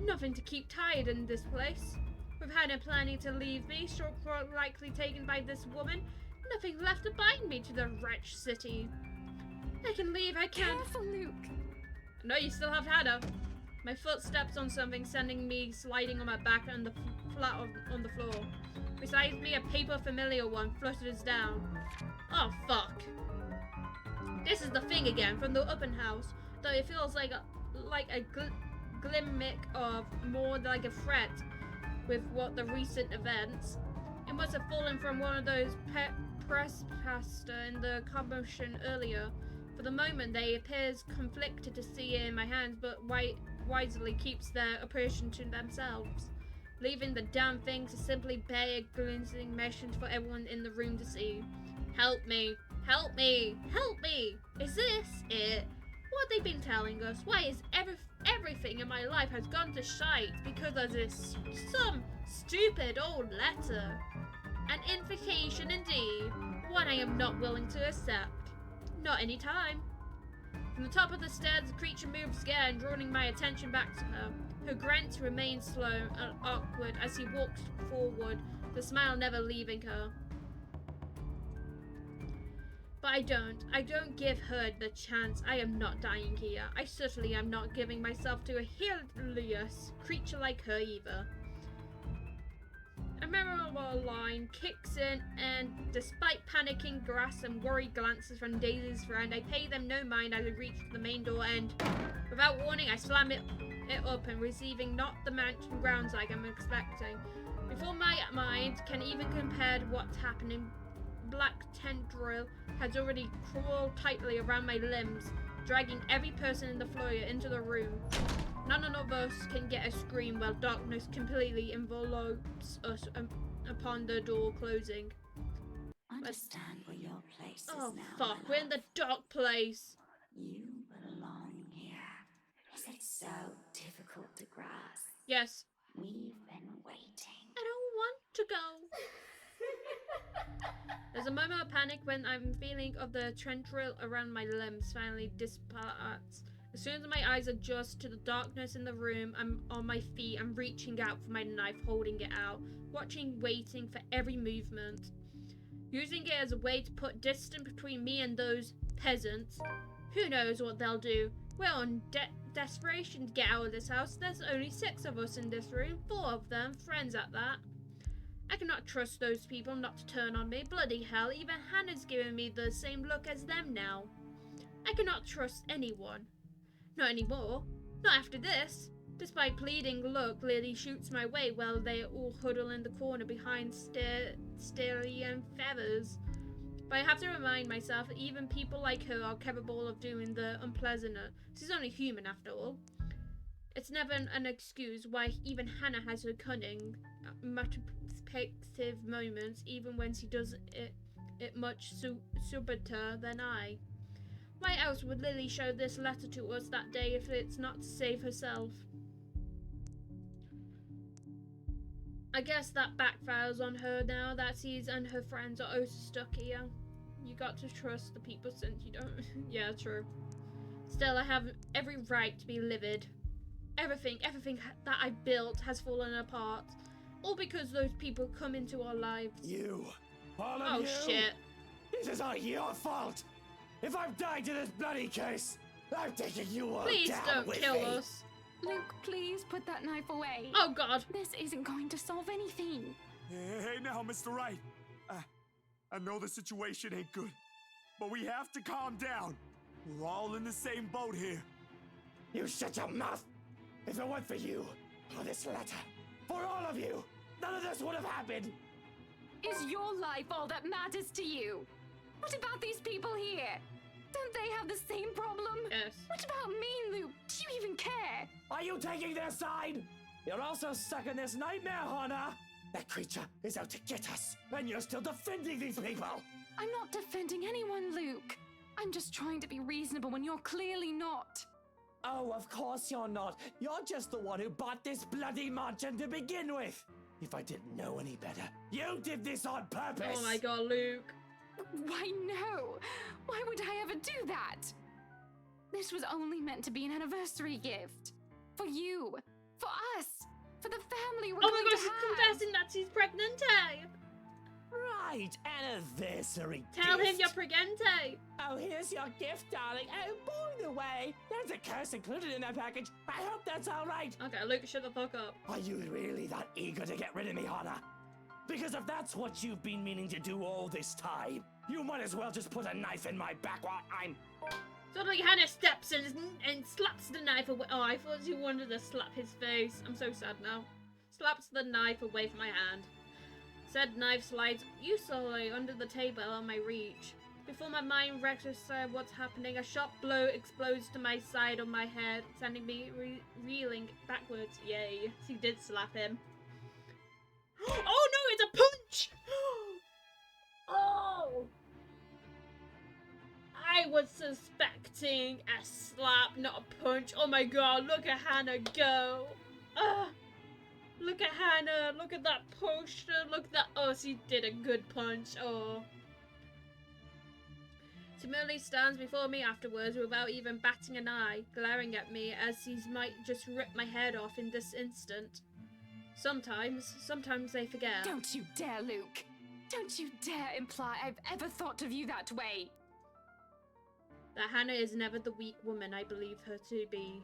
Speaker 1: Nothing to keep tied in this place. With Hannah planning to leave me, short likely taken by this woman, nothing left to bind me to the wretched city. I can leave, I can.
Speaker 7: Careful, Luke.
Speaker 1: No, you still have Hannah. My foot steps on something, sending me sliding on my back and the flat on the floor. Beside me, a paper familiar one flutters down. Oh, fuck. This is the thing again from the open house, though it feels like a glimmick of more like a threat with what the recent events. It must have fallen from one of those press pastor in the commotion earlier. For the moment, they appears conflicted to see it in my hands, but wisely keeps their oppression to themselves, leaving the damn things to simply bear a glistening mission for everyone in the room to see. Help me! Help me! Help me! Is this it? What they've been telling us? Why is everything in my life has gone to shite because of this some stupid old letter? An invocation indeed, one I am not willing to accept. Not any time. From the top of the stairs, the creature moves again, drawing my attention back to her. Her grunts remain slow and awkward as he walks forward, the smile never leaving her. But I don't give her the chance. I am not dying here. I certainly am not giving myself to a hideous creature like her either. A memorable line kicks in, and despite panicking grasps and worried glances from Daisy's friend, I pay them no mind as I reach for the main door and, without warning, I slam it up and receiving not the mountain grounds like I'm expecting. Before my mind can even compare to what's happening, black tendril has already crawled tightly around my limbs, dragging every person in the foyer into the room. None of us can get a scream while darkness completely envelopes us upon the door closing.
Speaker 3: Understand where your place is
Speaker 1: Oh
Speaker 3: now.
Speaker 1: fuck, we're in the dark place.
Speaker 3: You belong here. Is it so difficult to grasp?
Speaker 1: Yes.
Speaker 3: We've been waiting.
Speaker 1: I don't want to go. There's a moment of panic when I'm feeling of the tendril around my limbs finally dissipates. As soon as my eyes adjust to the darkness in the room, I'm on my feet and reaching out for my knife, holding it out, watching, waiting for every movement. Using it as a way to put distance between me and those peasants. Who knows what they'll do? We're on desperation to get out of this house. There's only 6 of us in this room, 4 of them, friends at that. I cannot trust those people not to turn on me. Bloody hell, even Hannah's giving me the same look as them now. I cannot trust anyone. Not anymore. Not after this. Despite pleading, look, Lily shoots my way while they all huddle in the corner behind Staley and Feathers. But I have to remind myself that even people like her are capable of doing the unpleasant. She's only human after all. It's never an excuse why even Hannah has her cunning, manipulative moments, even when she does it much subtler than I. Why else would Lily show this letter to us that day if it's not to save herself? I guess that backfires on her now that she and her friends are also stuck here. You got to trust the people since you don't. Yeah, true. Still, I have every right to be livid. Everything that I built has fallen apart. All because those people come into our lives.
Speaker 6: You. All of you.
Speaker 1: Oh shit.
Speaker 6: This is all your fault. If I'm dying to this bloody case, I'm taking you all
Speaker 1: Please
Speaker 6: down
Speaker 1: don't
Speaker 6: with
Speaker 1: kill
Speaker 6: me.
Speaker 1: us.
Speaker 7: Luke, please put that knife away.
Speaker 1: Oh god.
Speaker 7: This isn't going to solve anything.
Speaker 9: Hey now, Mr. Wright. I know the situation ain't good, but we have to calm down. We're all in the same boat here.
Speaker 6: You shut your mouth. If it weren't for you, for this letter, for all of you, none of this would have happened.
Speaker 7: Is your life all that matters to you? What about these people here? Don't they have the same problem?
Speaker 1: Yes.
Speaker 7: What about me, Luke? Do you even care?
Speaker 6: Are you taking their side?
Speaker 4: You're also stuck in this nightmare, Hannah.
Speaker 6: That creature is out to get us, and you're still defending these people.
Speaker 7: I'm not defending anyone, Luke. I'm just trying to be reasonable when you're clearly not.
Speaker 4: Oh, of course you're not. You're just the one who bought this bloody mansion to begin with.
Speaker 6: If I didn't know any better, you did this on purpose.
Speaker 1: Oh my god, Luke.
Speaker 7: Why no? Why would I ever do that? This was only meant to be an anniversary gift. For you. For us. For the family we're
Speaker 1: Oh my
Speaker 7: going
Speaker 1: god,
Speaker 7: to
Speaker 1: she's
Speaker 7: have.
Speaker 1: confessing that she's pregnant.
Speaker 4: Right, anniversary
Speaker 1: Tell him
Speaker 4: gift.
Speaker 1: you're pregnant.
Speaker 4: Oh, here's your gift, darling. Oh, by the way, there's a curse included in that package. I hope that's all right.
Speaker 1: Okay, Luke, shut the fuck up.
Speaker 6: Are you really that eager to get rid of me, Hannah? Because if that's what you've been meaning to do all this time, you might as well just put a knife in my back while I'm...
Speaker 1: Suddenly Hannah steps in and slaps the knife away. Oh, I thought she wanted to slap his face. I'm so sad now. Slaps the knife away from my hand. Said knife slides uselessly under the table on my reach. Before my mind registers what's happening, a sharp blow explodes to my side of my head, sending me reeling backwards. Yay, he did slap him. Oh no, it's a punch! Oh! I was suspecting a slap, not a punch. Oh my god, look at Hannah go. Look at Hannah, look at that poster, look at that. Oh, she did a good punch. Oh. She merely stands before me afterwards without even batting an eye, glaring at me as he might just rip my head off in this instant. Sometimes they forget.
Speaker 7: Don't you dare, Luke. Don't you dare imply I've ever thought of you that way.
Speaker 1: That Hannah is never the weak woman I believe her to be.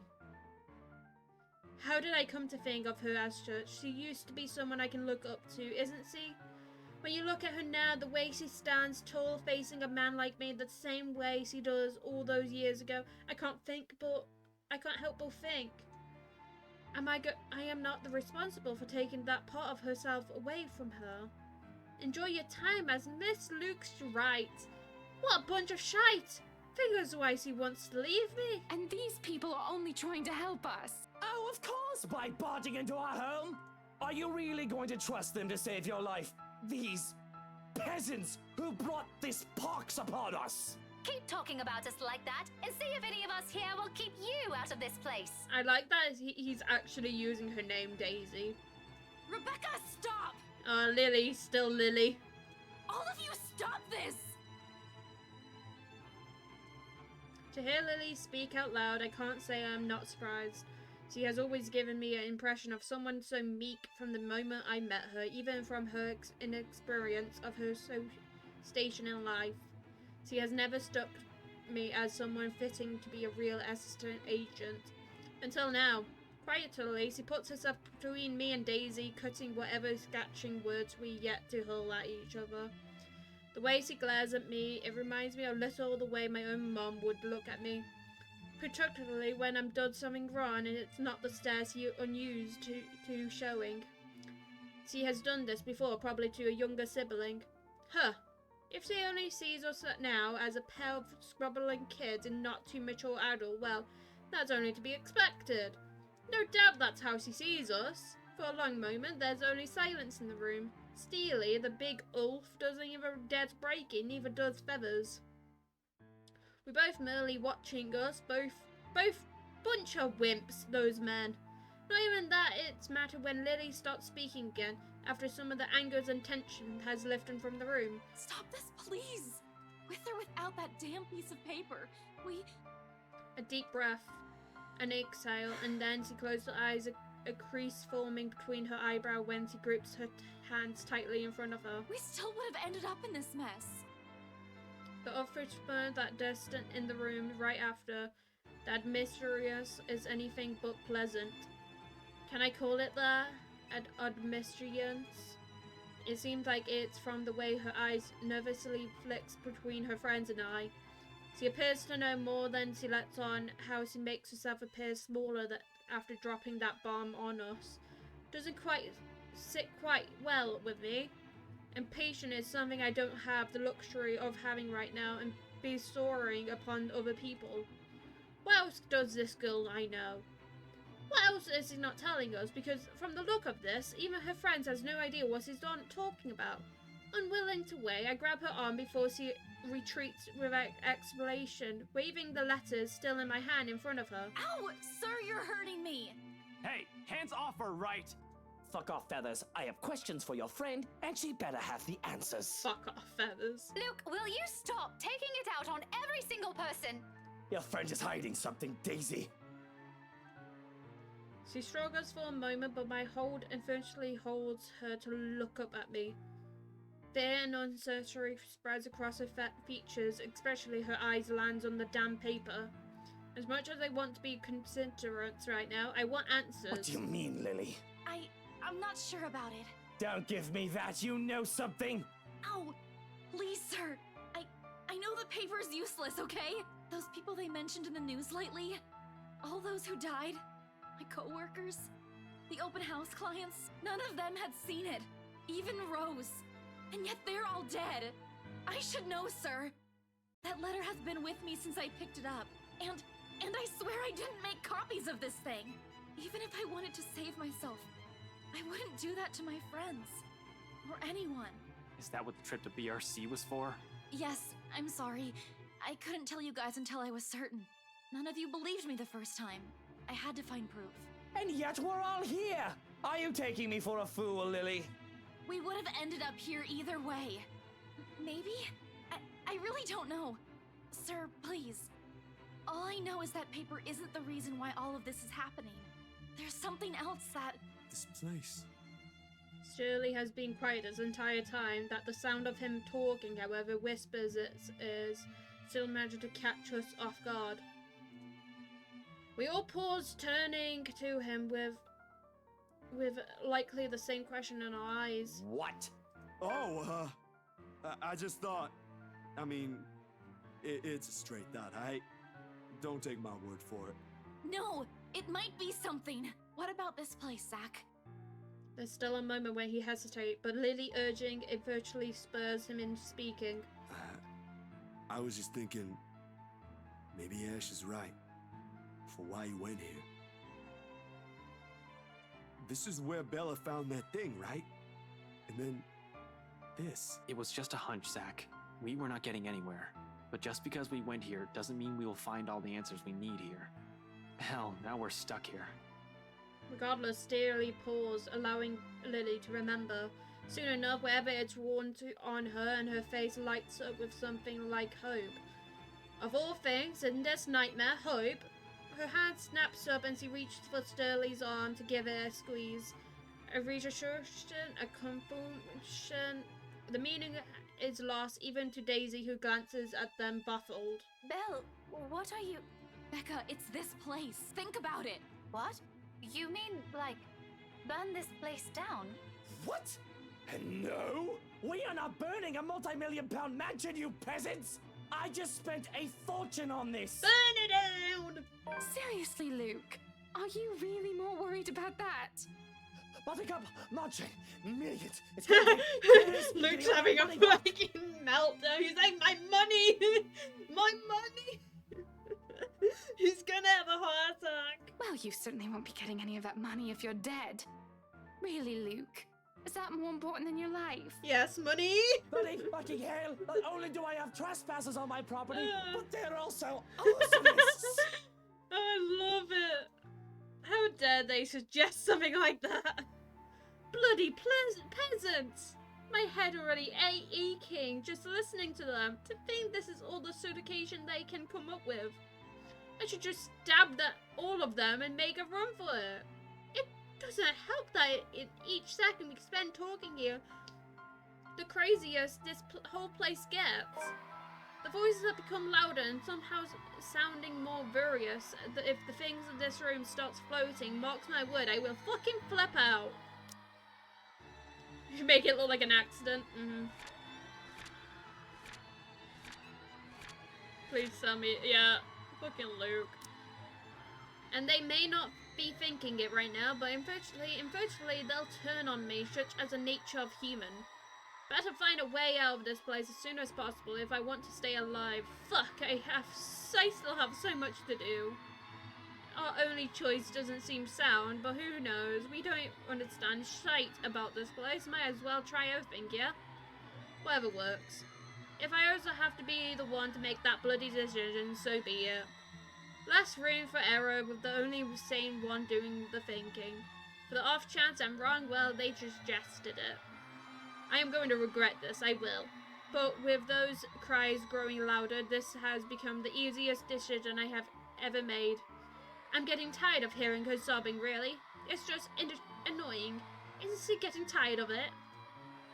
Speaker 1: How did I come to think of her as such? She used to be someone I can look up to, isn't she? When you look at her now, the way she stands tall facing a man like me the same way she does all those years ago, I can't help but think. I am not the responsible for taking that part of herself away from her. Enjoy your time as Miss Luke's right. What a bunch of shite! Figures why she wants to leave me.
Speaker 7: And these people are only trying to help us.
Speaker 6: Oh, of course, by barging into our home. Are you really going to trust them to save your life? These peasants who brought this pox upon us.
Speaker 5: Keep talking about us like that and see if any of us here will keep you out of this place.
Speaker 1: I like that he's actually using her name, Daisy.
Speaker 7: Rebecca, stop!
Speaker 1: Lily, still Lily.
Speaker 7: All of you, stop this!
Speaker 1: To hear Lily speak out loud, I can't say I'm not surprised. She has always given me an impression of someone so meek from the moment I met her, even from her inexperience of her station in life. She has never struck me as someone fitting to be a real assistant agent. Until now. Quietly, she puts herself between me and Daisy, cutting whatever scratching words we yet to hurl at each other. The way she glares at me, it reminds me a little of the way my own mum would look at me. Particularly when I'm done something wrong and it's not the stare she unused to showing. She has done this before, probably to a younger sibling. Huh. If she only sees us now as a pair of scrubbling kids and not too mature adult, well, that's only to be expected. No doubt that's how she sees us. For a long moment, there's only silence in the room. Steely, the big ulf, doesn't even dare to break it, neither does Feathers. We're both merely watching us, both bunch of wimps, those men. Not even that it's matter when Lily starts speaking again, after some of the anger and tension has lifted from the room.
Speaker 7: Stop this, please! With or without that damn piece of paper,
Speaker 1: A deep breath, an exhale, and then she closed her eyes, a crease forming between her eyebrow when she grips her hands tightly in front of her.
Speaker 7: we still would have ended up in this mess.
Speaker 1: The offer spurned that distant in the room right after, that mysterious is anything but pleasant. Can I call it that? An omniscience? It seemed like it's from the way her eyes nervously flicks between her friends and I. She appears to know more than she lets on, how she makes herself appear smaller after dropping that bomb on us. Doesn't quite sit quite well with me. Impatience is something I don't have the luxury of having right now and bestowing upon other people. What else does this girl I know? What else is she not telling us? Because from the look of this, even her friends has no idea what she's talking about. Unwilling to wait, I grab her arm before she retreats without explanation, waving the letters still in my hand in front of her.
Speaker 7: Ow! Sir, you're hurting me!
Speaker 2: Hey, hands off her, right?
Speaker 6: Fuck off, Feathers. I have questions for your friend, and she better have the answers.
Speaker 1: Fuck off, Feathers.
Speaker 5: Luke, will you stop taking it out on every single person?
Speaker 6: Your friend is hiding something, Daisy.
Speaker 1: She struggles for a moment, but my hold eventually holds her to look up at me. Fear and uncertainty spreads across her fat features, especially her eyes lands on the damn paper. As much as I want to be considerate right now, I want answers.
Speaker 6: What do you mean, Lily?
Speaker 7: I'm not sure about it.
Speaker 6: Don't give me that, you know something!
Speaker 7: Ow! Please, sir. I know the paper's useless, okay? Those people they mentioned in the news lately, all those who died, my co-workers, the open house clients, none of them had seen it. Even Rose. And yet they're all dead. I should know, sir. That letter has been with me since I picked it up. And I swear I didn't make copies of this thing. Even if I wanted to save myself, I wouldn't do that to my friends. Or anyone.
Speaker 2: Is that what the trip to BRC was for?
Speaker 7: Yes, I'm sorry. I couldn't tell you guys until I was certain. None of you believed me the first time. I had to find proof.
Speaker 6: And yet we're all here! Are you taking me for a fool, Lily?
Speaker 7: We would have ended up here either way. Maybe? I really don't know. Sir, please. All I know is that paper isn't the reason why all of this is happening. There's something else that...
Speaker 9: This place.
Speaker 1: Shirley has been quiet this entire time, that the sound of him talking, however whispers its ears, still managed to catch us off guard. We all pause, turning to him with likely the same question in our eyes.
Speaker 6: What?
Speaker 9: Oh, I just thought... I mean, it's a straight thought. Don't take my word for it.
Speaker 7: No, it might be something. What about this place, Zach?
Speaker 1: There's still a moment where he hesitates, but Lily urging it virtually spurs him into speaking.
Speaker 9: I was just thinking, maybe Ash is right for why you went here. This is where Bella found that thing, right? And then this.
Speaker 2: It was just a hunch, Zach. We were not getting anywhere. But just because we went here doesn't mean we will find all the answers we need here. Hell, now we're stuck here.
Speaker 1: Regardless, Steely paused, allowing Lily to remember. Soon enough, wherever it's worn on her, and her face lights up with something like hope. Of all things, in this nightmare, hope. Her hand snaps up and she reaches for Sterling's arm to give it a squeeze. A reassurance, a compunction. The meaning is lost even to Daisy, who glances at them baffled.
Speaker 5: Belle, what are you...
Speaker 7: Becca, it's this place. Think about it.
Speaker 5: What? You mean, like, burn this place down?
Speaker 6: What? No! We are not burning a multi-million-pound mansion, you peasants! I just spent a fortune on this!
Speaker 1: Burn it down!
Speaker 5: Seriously, Luke, are you really more worried about that?
Speaker 6: Buttercup, Marche, millions! It's gonna take
Speaker 1: Luke's
Speaker 6: getting
Speaker 1: having a
Speaker 6: money back.
Speaker 1: fucking meltdown. He's like, my money! My money! He's gonna have a heart attack.
Speaker 5: Well, you certainly won't be getting any of that money if you're dead. Really, Luke? Is that more important than your life?
Speaker 1: Yes, money!
Speaker 6: Bloody fucking hell! Not only do I have trespassers on my property, but they're also arsonists!
Speaker 1: I love it. How dare they suggest something like that? Bloody peasants! My head already aching just listening to them. To think this is all the certification they can come up with. I should just stab all of them and make a run for it. It doesn't help that in each second we spend talking here, the craziest this whole place gets. The voices have become louder and somehow sounding more furious. If the things in this room starts floating, marks my word, I will fucking flip out. You make it look like an accident. Please tell me, yeah, fucking Luke. And they may not be thinking it right now, but eventually they'll turn on me, such as the nature of human. Better find a way out of this place as soon as possible if I want to stay alive. Fuck, I still have so much to do. Our only choice doesn't seem sound, but who knows? We don't understand shite about this place. Might as well try everything, yeah? Whatever works. If I also have to be the one to make that bloody decision, so be it. Less room for error with the only sane one doing the thinking. For the off chance I'm wrong, well, they just suggested it. I am going to regret this, I will. But with those cries growing louder, this has become the easiest decision I have ever made. I'm getting tired of hearing her sobbing, really. It's just annoying. Isn't she getting tired of it?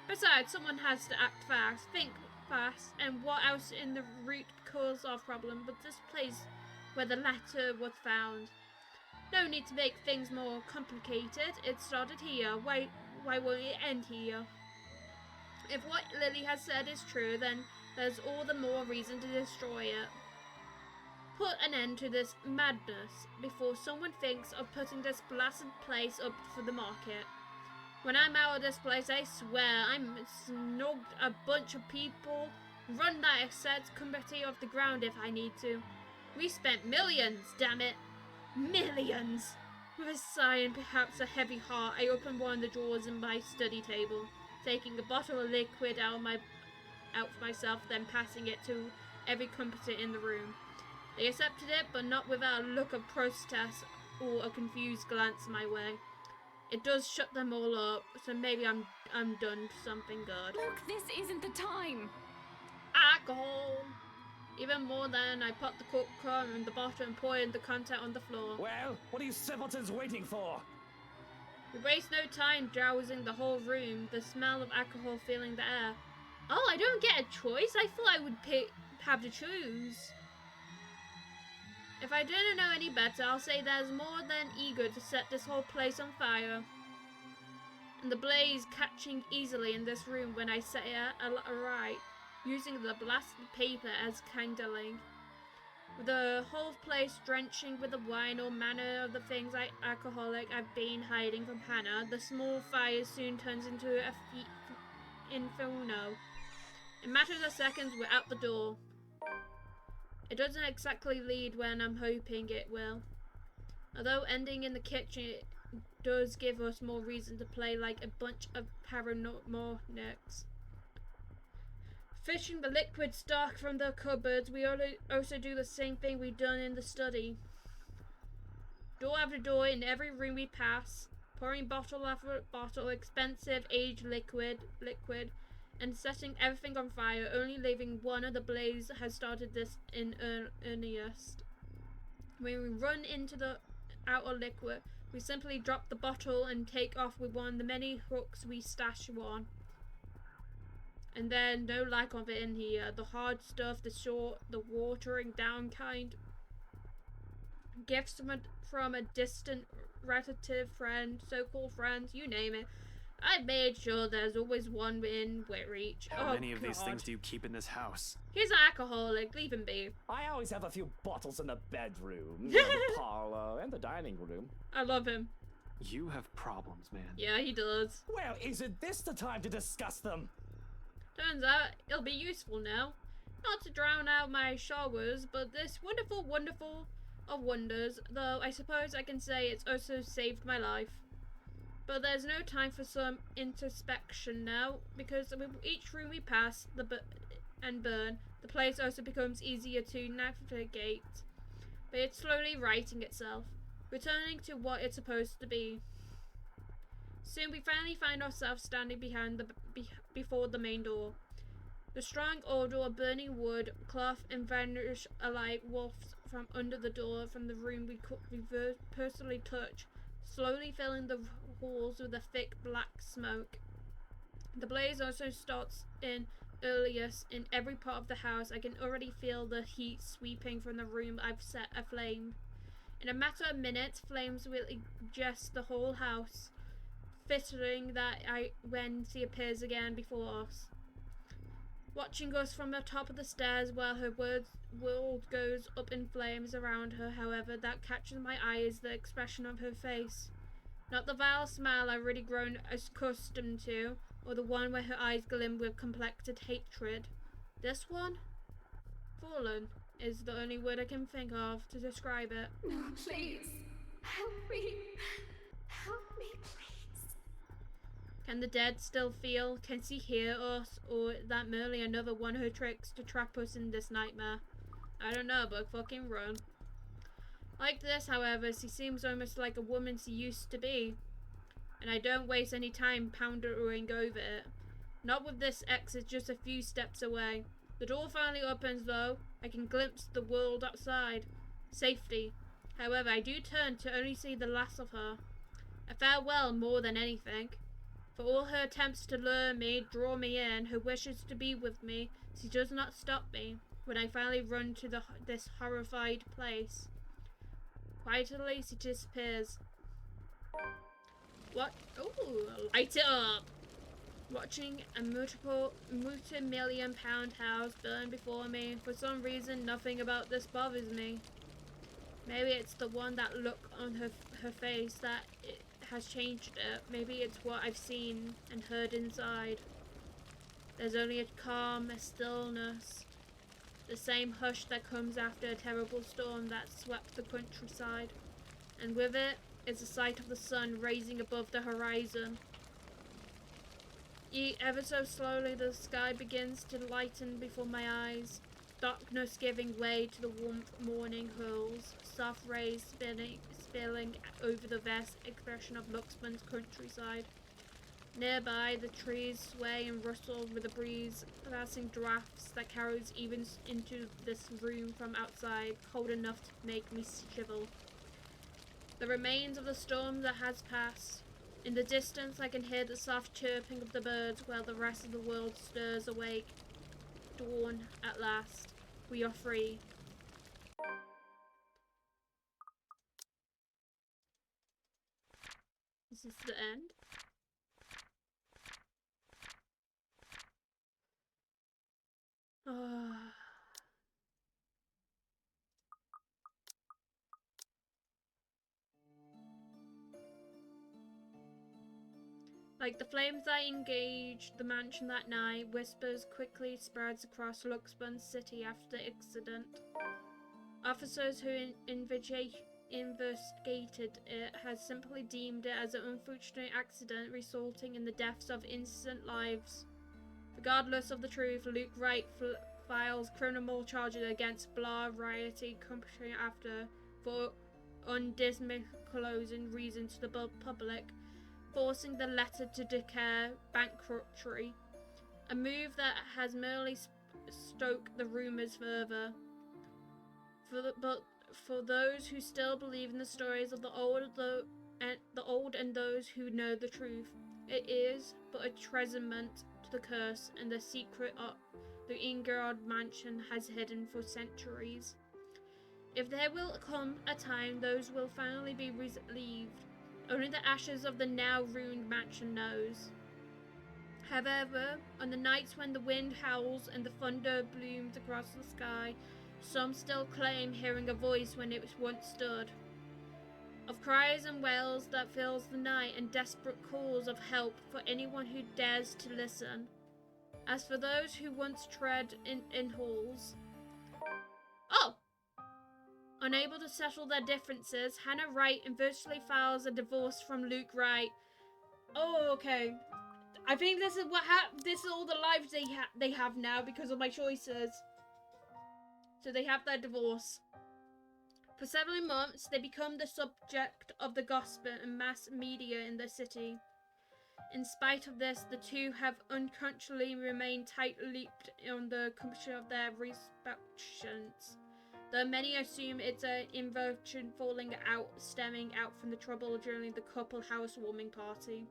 Speaker 1: Besides, someone has to act fast, think fast, and what else in the root cause our problem but this place where the letter was found. No need to make things more complicated. It started here. Why won't it end here? If what Lily has said is true, then there's all the more reason to destroy it. Put an end to this madness before someone thinks of putting this blasted place up for the market. When I'm out of this place, I swear I'm snogged a bunch of people Run that said company off the ground if I need to. We spent millions, damn it. Millions! With a sigh and perhaps a heavy heart, I opened one of the drawers in my study table, taking a bottle of liquid out for myself, then passing it to every competent in the room. They accepted it, but not without a look of protest or a confused glance my way. It does shut them all up, so maybe I'm done something good.
Speaker 5: Look, this isn't the time.
Speaker 1: Alcohol! Even more than I popped the cork in the bottle and poured the content on the floor.
Speaker 6: Well, what are you simpletons waiting for?
Speaker 1: We waste no time drowsing the whole room, the smell of alcohol filling the air. Oh, I don't get a choice? I thought I would have to choose. If I didn't know any better, I'll say there's more than eager to set this whole place on fire. And the blaze catching easily in this room when I set it alight, using the blasted paper as kindling. With the whole place drenching with the wine, all manner of the things alcoholic I've been hiding from Hannah, the small fire soon turns into a inferno. In matters of seconds, we're out the door. It doesn't exactly lead when I'm hoping it will. Although ending in the kitchen does give us more reason to play like a bunch of paranormals. Fishing the liquid stock from the cupboards, we also do the same thing we've done in the study. Door after door in every room we pass, pouring bottle after bottle, expensive aged liquid, and setting everything on fire, only leaving one of the blaze has started this in earnest. When we run into the outer liquid, we simply drop the bottle and take off with one of the many hooks we stash on. And then no lack of it in here. The hard stuff, the short, the watering down kind. Gifts from a distant relative, friend, so-called friends, you name it. I made sure there's always one in reach.
Speaker 2: How many of these things do you keep in this house?
Speaker 1: He's an alcoholic, leave him be.
Speaker 6: I always have a few bottles in the bedroom, the parlor, and the dining room.
Speaker 1: I love him.
Speaker 2: You have problems, man.
Speaker 1: Yeah, he does.
Speaker 6: Well, isn't this the time to discuss them?
Speaker 1: Turns out it'll be useful now. Not to drown out my showers, but this wonderful of wonders, though I suppose I can say it's also saved my life. But there's no time for some introspection now, because with each room we pass and burn, the place also becomes easier to navigate. But it's slowly righting itself, returning to what it's supposed to be. Soon we finally find ourselves standing before the main door. The strong odor of burning wood, cloth, and varnish alike wafts from under the door from the room we personally touch, slowly filling the halls with a thick black smoke. The blaze also starts in earliest in every part of the house. I can already feel the heat sweeping from the room I've set aflame. In a matter of minutes, flames will ingest the whole house, fitting that when she appears again before us, watching us from the top of the stairs while her world goes up in flames around her. However, that catches my eye is the expression of her face. Not the vile smile I've already grown accustomed to, or the one where her eyes gleam with complected hatred. This one? Fallen is the only word I can think of to describe it.
Speaker 5: No, please. Help me. Help me, please.
Speaker 1: Can the dead still feel? Can she hear us? Or that merely another one of her tricks to trap us in this nightmare? I don't know, but fucking run. Like this, however, she seems almost like a woman she used to be. And I don't waste any time pondering over it. Not with this exit just a few steps away. The door finally opens though. I can glimpse the world outside. Safety. However, I do turn to only see the last of her. A farewell more than anything. For all her attempts to lure me, draw me in, her wishes to be with me, she does not stop me when I finally run to this horrified place. Quietly, she disappears. What? Ooh, light it up! Watching a multi-million-pound house burn before me. For some reason, nothing about this bothers me. Maybe it's the that look on her face that it has changed it. Maybe it's what I've seen and heard inside. There's only a calm, a stillness. The same hush that comes after a terrible storm that swept the countryside. And with it is the sight of the sun rising above the horizon. Ever so slowly the sky begins to lighten before my eyes, darkness giving way to the warmth morning hurls, soft rays spilling over the vast expression of Luxman's countryside. Nearby, the trees sway and rustle with the breeze, passing drafts that carries even into this room from outside, cold enough to make me shiver. The remains of the storm that has passed. In the distance, I can hear the soft chirping of the birds while the rest of the world stirs awake. Dawn, at last. We are free. Is this the end? Like the flames that engaged the mansion that night, whispers quickly spreads across Luxburn City after the accident. Officers who investigated it has simply deemed it as an unfortunate accident resulting in the deaths of innocent lives. Regardless of the truth, Luke Wright files criminal charges against Blah Variety Company after for undisclosing reason to the public, forcing the letter to declare bankruptcy, a move that has merely stoked the rumours further. But for those who still believe in the stories of the old and those who know the truth, it is but a treasament to the curse and the secret of the Ingard mansion has hidden for centuries. If there will come a time those will finally be relieved, only the ashes of the now ruined mansion knows. However, on the nights when the wind howls and the thunder blooms across the sky, some still claim hearing a voice when it once stood. Of cries and wails that fills the night and desperate calls of help for anyone who dares to listen. As for those who once tread in halls. Oh! Unable to settle their differences, Hannah Wright virtually files a divorce from Luke Wright. Oh, okay. I think this is what this is all the lives they have now because of my choices. So they have their divorce. For several months, they become the subject of the gossip and mass media in the city. In spite of this, the two have unconsciously remained tight-lipped on the completion of their respections. Though many assume it's an inversion falling out, stemming out from the trouble during the couple housewarming party.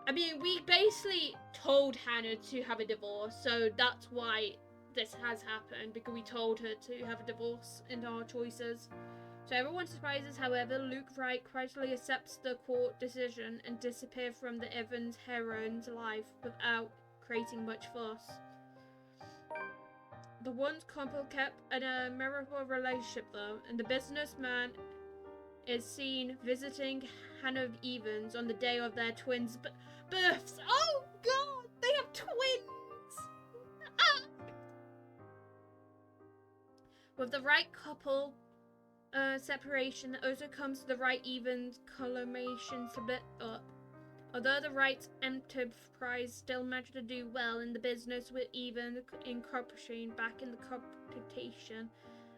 Speaker 1: I mean, we basically told Hannah to have a divorce, so that's why this has happened, because we told her to have a divorce in our choices. To everyone's surprises, however, Luke Wright quietly accepts the court decision and disappears from the Evans heroine's life without creating much fuss. The once couple kept a memorable relationship though, and the businessman is seen visiting Hannah Evans on the day of their twins' births. Oh god, they have twins! Ah! With the right couple separation also comes the right Evans culmination split up. Although the Wrights enterprise still managed to do well in the business with even incorporating back in the computation,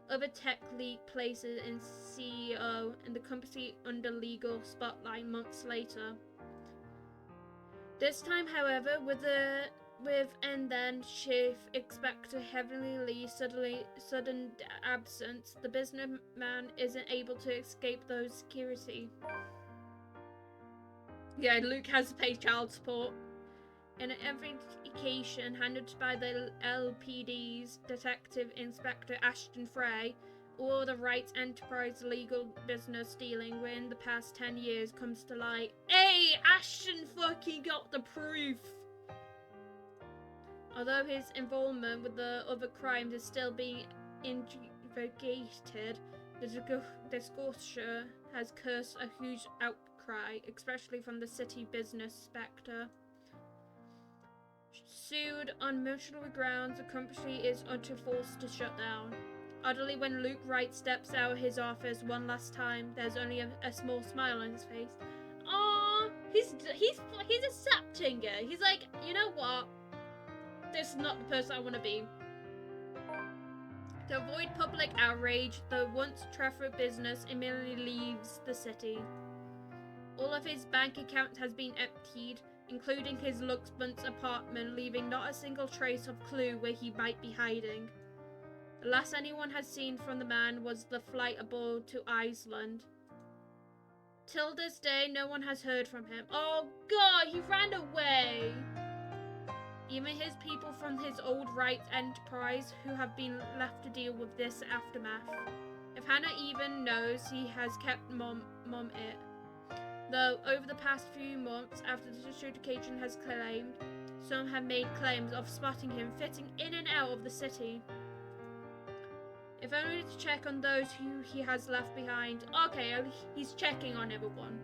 Speaker 1: other tech league places in CEO and the company under legal spotlight months later. This time, however, with and then Chief Inspector Heavenly Lee's sudden absence, the businessman isn't able to escape those security. Yeah, Luke has to pay child support. In an investigation handled by the LPD's Detective Inspector Ashton Frey, all the Wrights Enterprise legal business dealing within the past 10 years comes to light. Hey, Ashton fucking got the proof! Although his involvement with the other crimes is still being investigated, the disclosure has caused a huge outcry, especially from the city business sector. Sued on monetary grounds, the company is utterly forced to shut down. Oddly, when Luke Wright steps out of his office one last time, there's only a small smile on his face. Aww, he's accepting it. He's like, you know what? This is not the person I want to be. To avoid public outrage, the once treasured business immediately leaves the city. All of his bank accounts has been emptied, including his Luxbunt's apartment, leaving not a single trace of clue where he might be hiding. The last anyone had seen from the man was the flight aboard to Iceland. Till this day, no one has heard from him. Oh god, he ran away! Even his people from his old Wright enterprise who have been left to deal with this aftermath. If Hannah even knows, he has kept mom it. Though over the past few months, after the adjudication has claimed, some have made claims of spotting him fitting in and out of the city. If only to check on those who he has left behind. Okay, he's checking on everyone.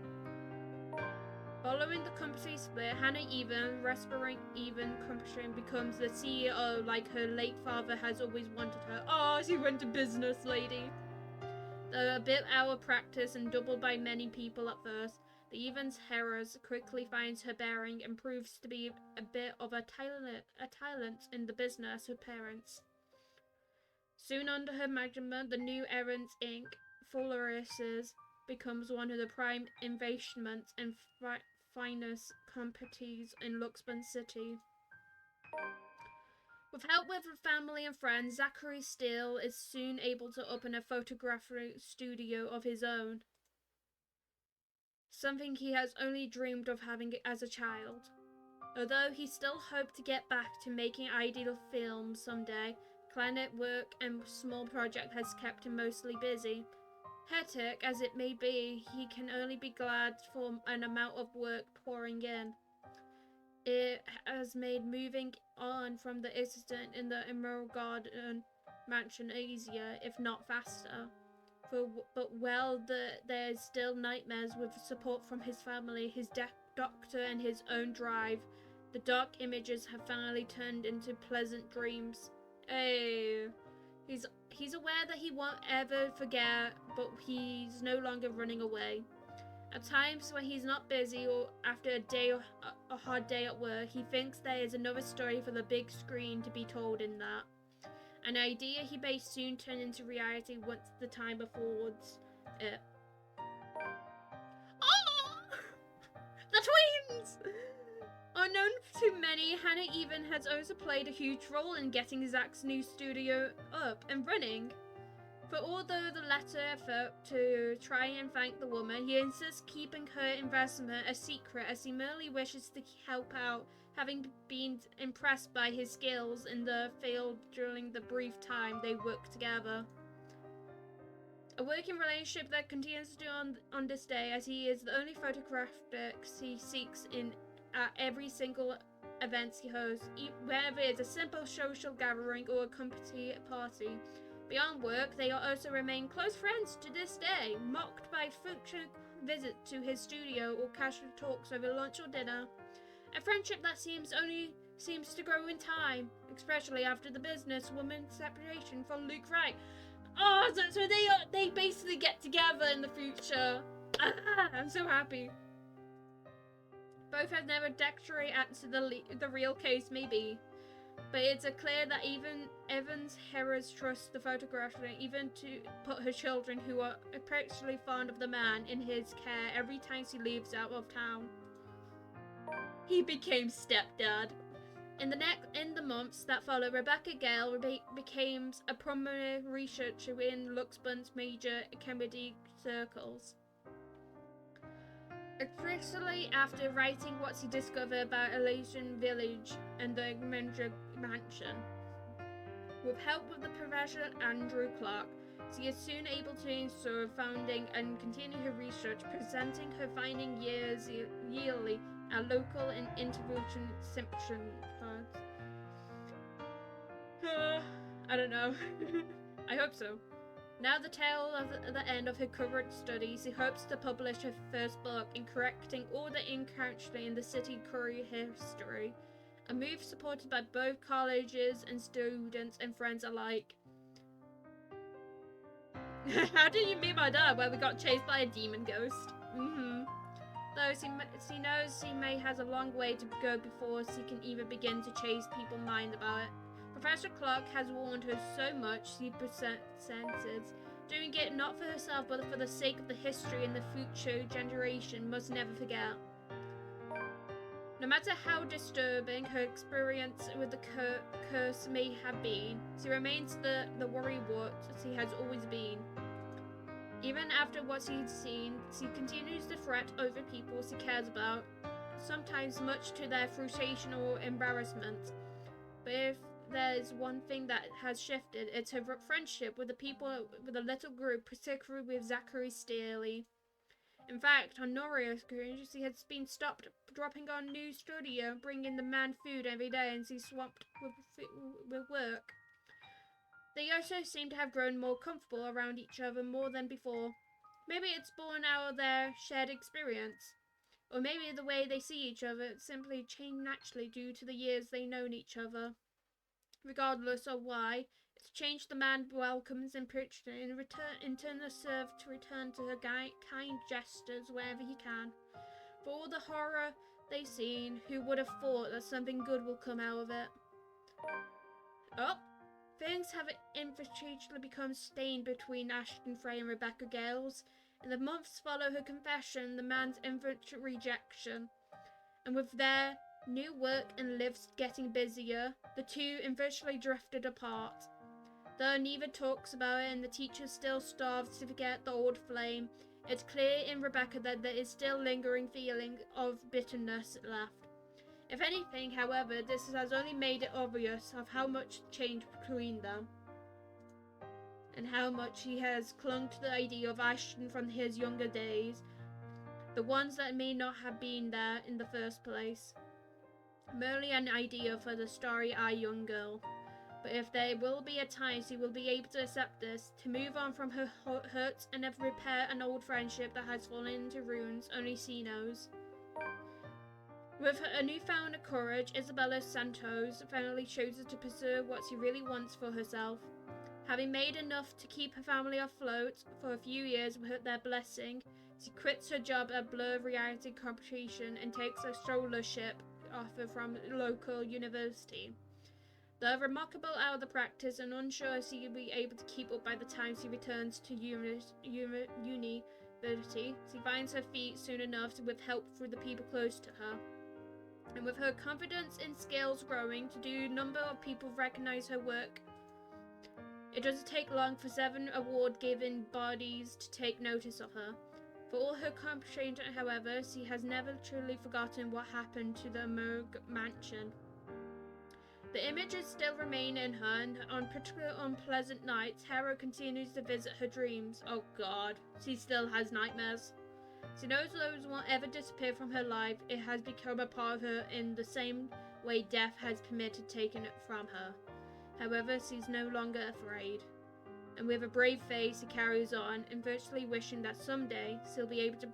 Speaker 1: Following the company split, Hannah Respirant Company becomes the CEO like her late father has always wanted her. Oh, she went to business, lady. Though a bit out of practice and doubled by many people at first, the Evans Harris quickly finds her bearing and proves to be a bit of a talent in the business her parents. Soon under her management, the new Evans Inc. flourishes, becomes one of the prime investments and finest companies in Luxburn City. With help with family and friends, Zachary Steele is soon able to open a photography studio of his own. Something he has only dreamed of having as a child. Although he still hoped to get back to making ideal films someday, client work and small project has kept him mostly busy. Hectic as it may be, he can only be glad for an amount of work pouring in. It has made moving on from the incident in the Emerald Garden mansion easier, if not faster. There's still nightmares with support from his family, his doctor and his own drive. The dark images have finally turned into pleasant dreams. Hey, he's aware that he won't ever forget, but he's no longer running away. At times when he's not busy or after a hard day at work, he thinks there is another story for the big screen to be told in that. An idea he may soon turn into reality once the time affords it. Oh! The twins! Unknown to many, Hannah Even has also played a huge role in getting Zach's new studio up and running. For although the latter effort to try and thank the woman, he insists keeping her investment a secret as he merely wishes to help out, having been impressed by his skills in the field during the brief time they worked together. A working relationship that continues to on this day, as he is the only photographics he seeks in at every single event he hosts, whether it's a simple social gathering or a company party. Beyond work, they also remain close friends to this day, mocked by future visits to his studio or casual talks over lunch or dinner. A friendship that seems to grow in time, especially after the businesswoman's separation from Luke Wright. Oh, so they basically get together in the future. I'm so happy. Both have never dexterously answered the real case may be. But it's clear that even Evans Harris trusts the photographer, even to put her children, who are apparently fond of the man, in his care every time she leaves out of town. He became stepdad. In the months that follow, Rebecca Gale becomes a prominent researcher in Luxburn's major academic circles. Especially after writing what she discovered about Elysian Village and the Menja Mansion. With help of the professor Andrew Clark, she is soon able to ensure founding and continue her research, presenting her findings yearly at local and international symposiums. I don't know. I hope so. Now the tale of the end of her current studies, she hopes to publish her first book in correcting all the inaccuracy in the city courier history, a move supported by both colleges and students and friends alike. How did you meet my dad? Well, we got chased by a demon ghost. Though she knows she may has a long way to go before she can even begin to change people's mind about it. Professor Clark has warned her so much she senses. Doing it not for herself but for the sake of the history and the future generation must never forget. No matter how disturbing her experience with the curse may have been, she remains the worrywart she has always been. Even after what she's seen, she continues to fret over people she cares about, sometimes much to their frustration or embarrassment. But if there's one thing that has shifted, it's her friendship with the people, with a little group, particularly with Zachary Staley. In fact, on Noria's screen, she has been stopped dropping on new studio, bringing the man food every day, and she's swamped with work. They also seem to have grown more comfortable around each other more than before. Maybe it's born out of their shared experience. Or maybe the way they see each other simply changed naturally due to the years they've known each other. Regardless of why, it's changed. The man welcomes and pictures in turn serve to return to her kind gestures wherever he can. For all the horror they've seen, who would have thought that something good will come out of it? Oh! Things have infatuously become stained between Ashton Frey and Rebecca Gales. In the months follow her confession, the man's infant rejection. And with their new work and lives getting busier, the two eventually drifted apart. Though neither talks about it and the teacher still starves to forget the old flame, it's clear in Rebecca that there is still lingering feeling of bitterness left. If anything, however, this has only made it obvious of how much changed between them, and how much he has clung to the idea of Ashton from his younger days, the ones that may not have been there in the first place. Merely an idea for the starry-eyed young girl. But if there will be a time she will be able to accept this, to move on from her hurts and repair an old friendship that has fallen into ruins, only she knows. With a newfound courage, Isabella Santos finally chooses to pursue what she really wants for herself. Having made enough to keep her family afloat for a few years with their blessing, she quits her job at Blur Reality Competition and takes a scholarship offer from a local university. Though remarkable out of the practice and unsure she will be able to keep up by the time she returns to university, she finds her feet soon enough with help through the people close to her. And with her confidence and skills growing, to do a number of people recognize her work. It doesn't take long for 7 award-giving bodies to take notice of her. For all her accomplishments, however, she has never truly forgotten what happened to the Merg mansion. The images still remain in her, and on particular unpleasant nights, Harrow continues to visit her dreams. Oh god, she still has nightmares. She knows those won't ever disappear from her life. It has become a part of her in the same way death has permitted taking it from her. However, she's no longer afraid. And with a brave face, she carries on, and virtually wishing that someday she'll be able to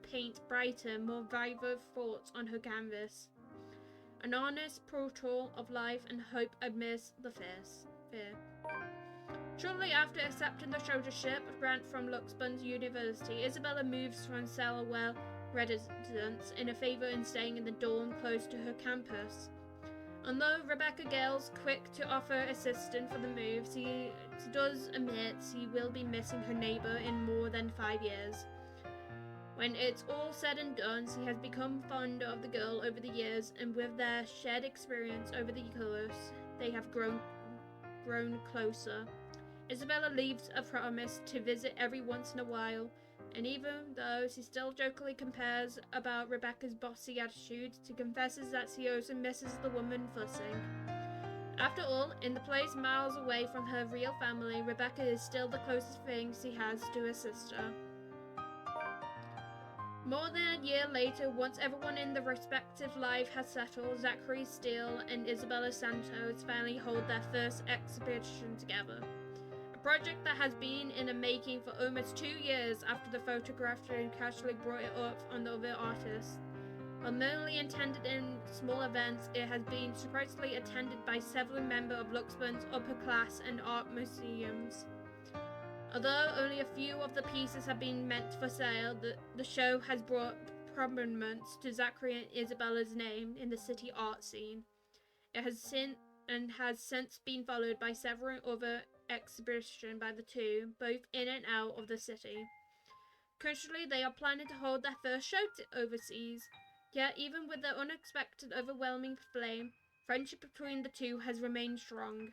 Speaker 1: paint brighter, more vivid thoughts on her canvas. An honest portal of life and hope amidst the fear. Shortly after accepting the scholarship grant from Luxembourg University, Isabella moves from Selwell residence in a favour in staying in the dorm close to her campus. Although Rebecca Gale's quick to offer assistance for the move, she does admit she will be missing her neighbour in more than 5 years. When it's all said and done, she has become fond of the girl over the years, and with their shared experience over the years, they have grown closer. Isabella leaves a promise to visit every once in a while, and even though she still jokingly compares about Rebecca's bossy attitude, she confesses that she also misses the woman fussing. After all, in the place miles away from her real family, Rebecca is still the closest thing she has to her sister. More than a year later, once everyone in their respective life has settled, Zachary Steele and Isabella Santos finally hold their first exhibition together. A project that has been in the making for almost 2 years after the photographer casually brought it up on the other artists. While mainly intended in small events, it has been surprisingly attended by several members of Luxembourg's upper class and art museums. Although only a few of the pieces have been meant for sale, the show has brought prominence to Zachary and Isabella's name in the city art scene. It has since been followed by several other exhibitions by the two, both in and out of the city. Currently, they are planning to hold their first show overseas. Yet, even with their unexpected, overwhelming flame, friendship between the two has remained strong.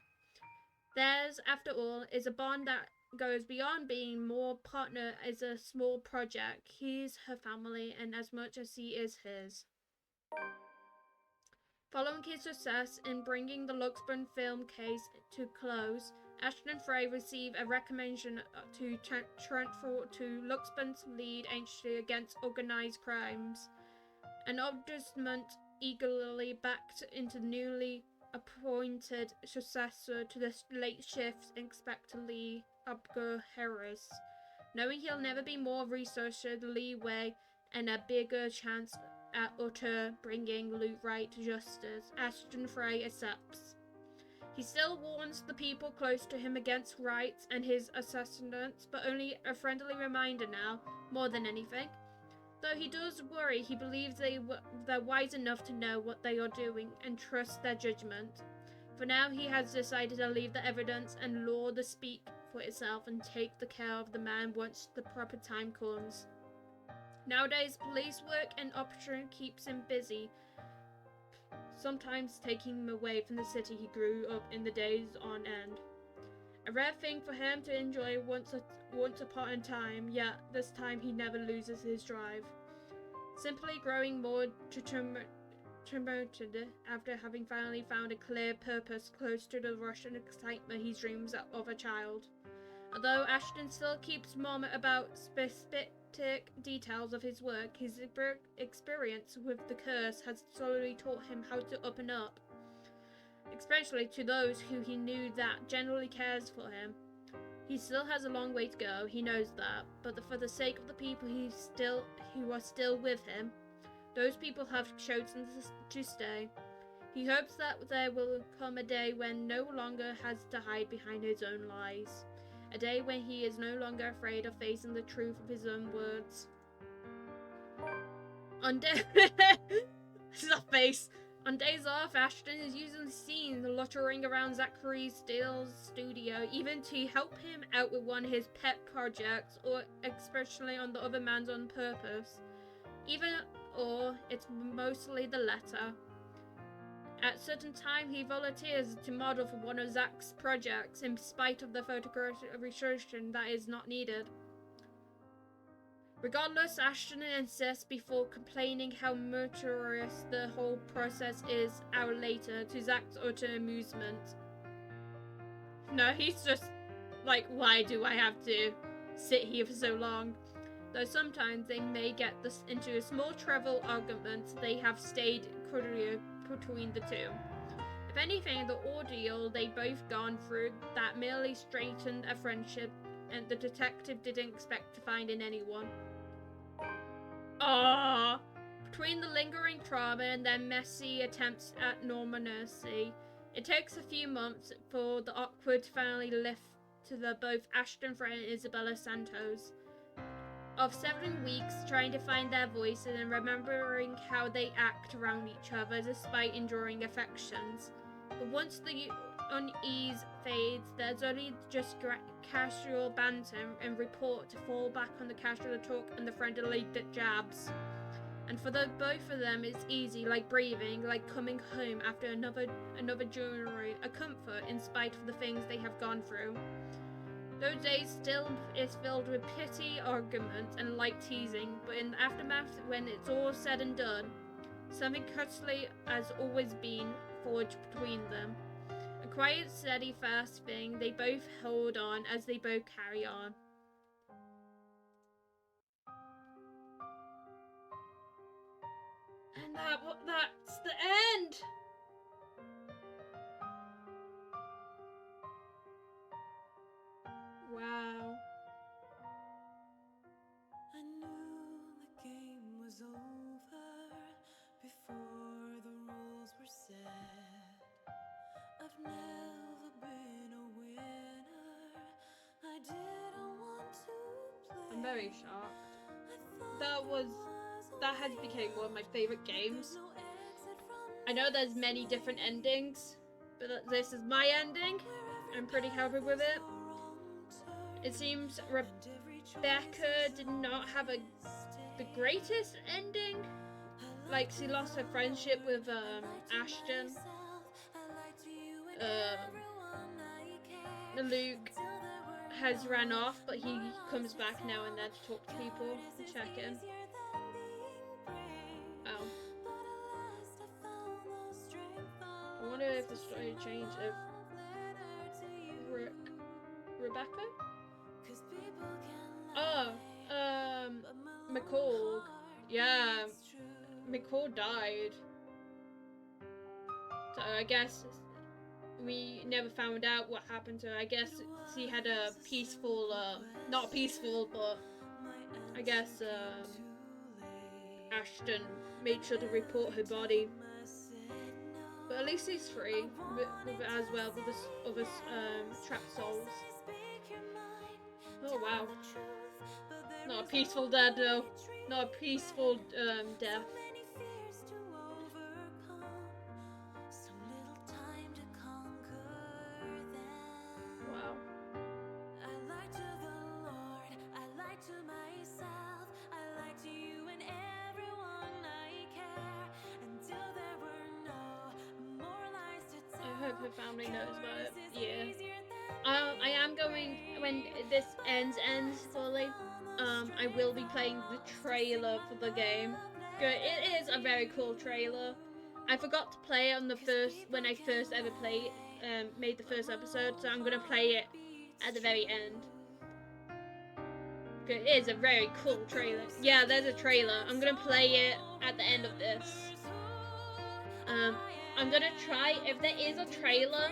Speaker 1: Theirs, after all, is a bond that goes beyond being more partner as a small project. He's her family and as much as he is his. Following his success in bringing the Luxburn film case to close, Ashton Frey received a recommendation to transfer to Luxburn's lead agency against organized crimes. An ombudsman eagerly backed into the newly appointed successor to the late shift Inspector Lee, Edgar Harris. Knowing he'll never be more researcher, leeway, and a bigger chance at utter bringing Luke right to justice, Ashton Frey accepts. He still warns the people close to him against Wright and his assassinates, but only a friendly reminder now, more than anything. Though he does worry, he believes they're wise enough to know what they are doing and trust their judgment. For now, he has decided to leave the evidence and law to speak for itself and take the care of the man once the proper time comes. Nowadays, police work and option keeps him busy, sometimes taking him away from the city he grew up in the days on end. A rare thing for him to enjoy once upon a time, yet this time he never loses his drive. Simply growing more determined after having finally found a clear purpose close to the rush and excitement he dreams of a child. Although Ashton still keeps mum about specific details of his work, his experience with the curse has slowly taught him how to open up, especially to those who he knew that generally cares for him. He still has a long way to go, he knows that, but for the sake of the people who are still with him, those people have chosen to stay. He hopes that there will come a day when no longer has to hide behind his own lies. A day when he is no longer afraid of facing the truth of his own words. On days off, Ashton is usually seen loitering around Zachary Steele's studio, even to help him out with one of his pet projects, or especially on the other man's on purpose. Or it's mostly the latter. At certain time, he volunteers to model for one of Zach's projects, in spite of the photographic research that is not needed. Regardless, Ashton insists before complaining how murderous the whole process is hour later, to Zach's utter amusement. No, he's just like, why do I have to sit here for so long? Though sometimes they may get this into a small trivial argument, they have stayed cordial between the two. If anything, the ordeal they both gone through that merely straightened a friendship, and the detective didn't expect to find in anyone. Between the lingering trauma and their messy attempts at normalcy, it takes a few months for the awkward to finally lift to the both Ashton Frey and Isabella Santos. Of 7 weeks trying to find their voices and remembering how they act around each other despite enduring affections. But once the unease fades, there's only just casual banter and report to fall back on the casual talk and the friendly jabs. And for both of them, it's easy, like breathing, like coming home after another journey, a comfort in spite of the things they have gone through. Those days still is filled with pity, argument, and light teasing, but in the aftermath, when it's all said and done, something cuddly has always been forged between them. A quiet, steady, fast thing they both hold on as they both carry on. And that's the end! Wow.
Speaker 10: I knew the game was over
Speaker 1: very shocked. That has become one of my favorite games. I know there's many different endings, but this is my ending. I'm pretty happy with it. It seems Rebecca did not have the greatest ending. Like, she lost her friendship with Ashton. Luke has ran off, but he comes back now and then to talk to people and check in. Oh. I wonder if the story changed if Rebecca? Oh, McCall. Yeah, McCall died. So I guess we never found out what happened to her. I guess she had a peaceful, not peaceful, but I guess Ashton made sure to report her body. But at least he's free with it as well, with this other trapped souls. Oh wow. Not a peaceful death though. Not a peaceful death. Wow. I hope her family knows about it. Yeah. I am going, when this ends fully, I will be playing the trailer for the game. It is a very cool trailer. I forgot to play it on when I first ever played, made the first episode, so I'm gonna play it at the very end. It is a very cool trailer. Yeah, there's a trailer. I'm gonna play it at the end of this. I'm gonna try, if there is a trailer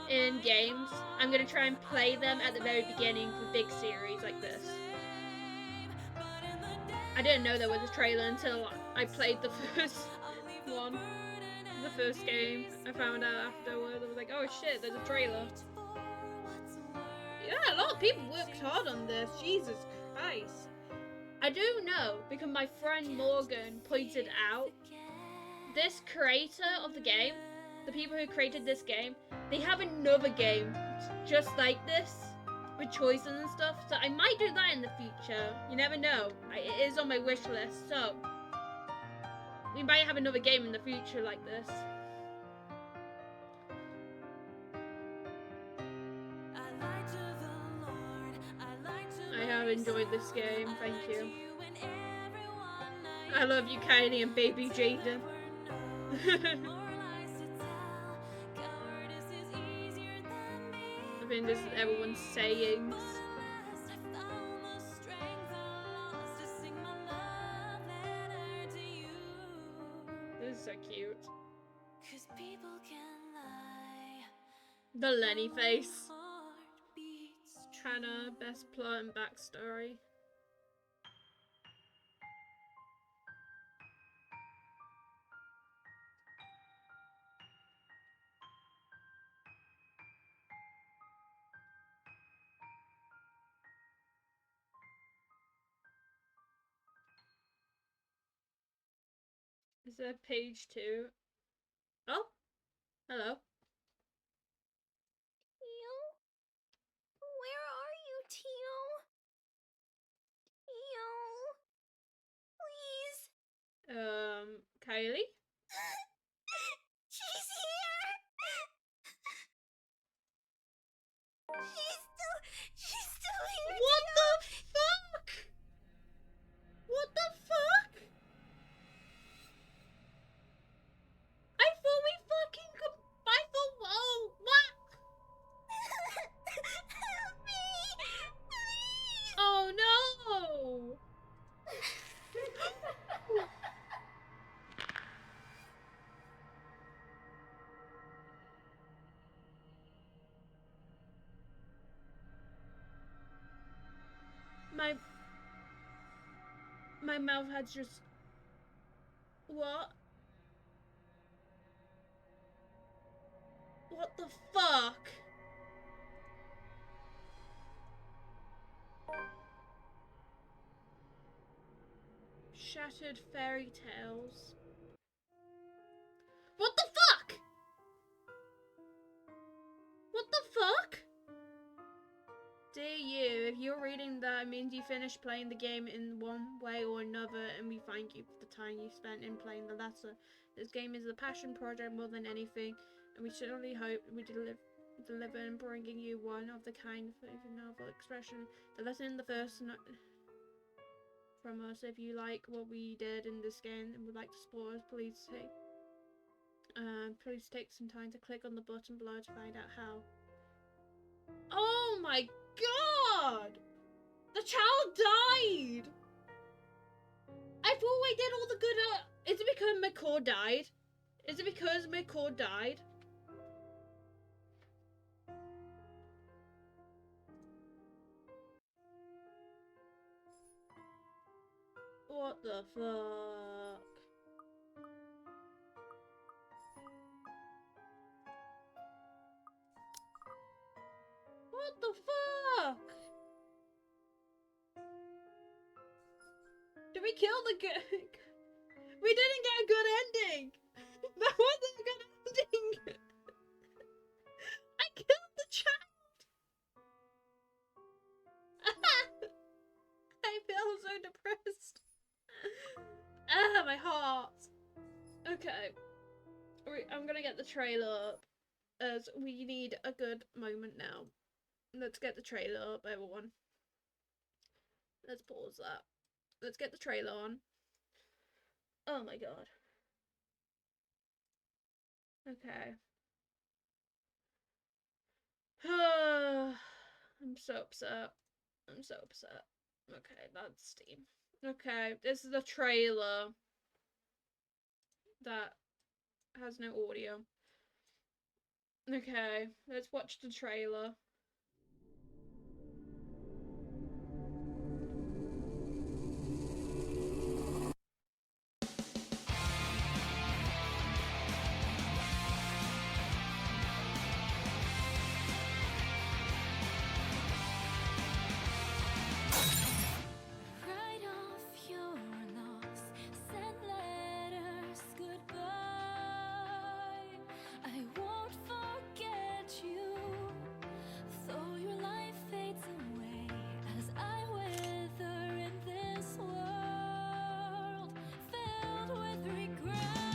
Speaker 1: in games, I'm gonna try and play them at the very beginning for big series like this. I didn't know there was a trailer until I played the first one. The first game. I found out afterwards. I was like, oh shit, there's a trailer. Yeah, a lot of people worked hard on this. Jesus Christ. I do know, because my friend Morgan pointed out, this creator of the game, the people who created this game, they have another game just like this with choices and stuff, so I might do that in the future. You never know. It is on my wish list, so we might have another game in the future like this. I have enjoyed this game, thank you. I love you, Kylie and baby Jaden. I think this is everyone's sayings. This is so cute. The Lenny face. Hannah, best plot and backstory. Is there page 2? Oh, hello.
Speaker 7: Tio? Where are you, Tio? Tio? Please?
Speaker 1: Kylie?
Speaker 7: She's here! She's still here,
Speaker 1: What
Speaker 7: Tio!
Speaker 1: the fuck? What the fuck? I thought we fucking I thought, whoa, what?
Speaker 7: Help me! Please!
Speaker 1: Oh no! My mouth had just... What? What the fuck? shattered fairy tales. What the fuck? What the fuck? Dear you, if you're reading that, it means you finished playing the game in one way or another, and we thank you for the time you spent in playing the latter. This game is a passion project more than anything, and we certainly hope we deliver in bringing you one of the kind of novel expression. The lesson in the first from us. If you like what we did in this game and would like to support us, please take some time to click on the button below to find out how. Oh my god! The child died! I thought we did all the good. Is it because McCall died? Is it because McCall died? What the fuck? What the fuck? Did we kill the good? We didn't get a good ending. That wasn't a good ending. I killed the child. I feel so depressed. Ah, my heart. Okay. I'm gonna get the trailer up, as we need a good moment now. Let's get the trailer up, everyone. Let's pause that. Let's get the trailer on. Oh my god. Okay. I'm so upset. I'm so upset. Okay, that's Steam. Okay, this is the trailer that has no audio. Okay, let's watch the trailer.
Speaker 3: Write off your loss, send letters goodbye. I won't forget you, though your life fades away as I wither in this world filled with regret.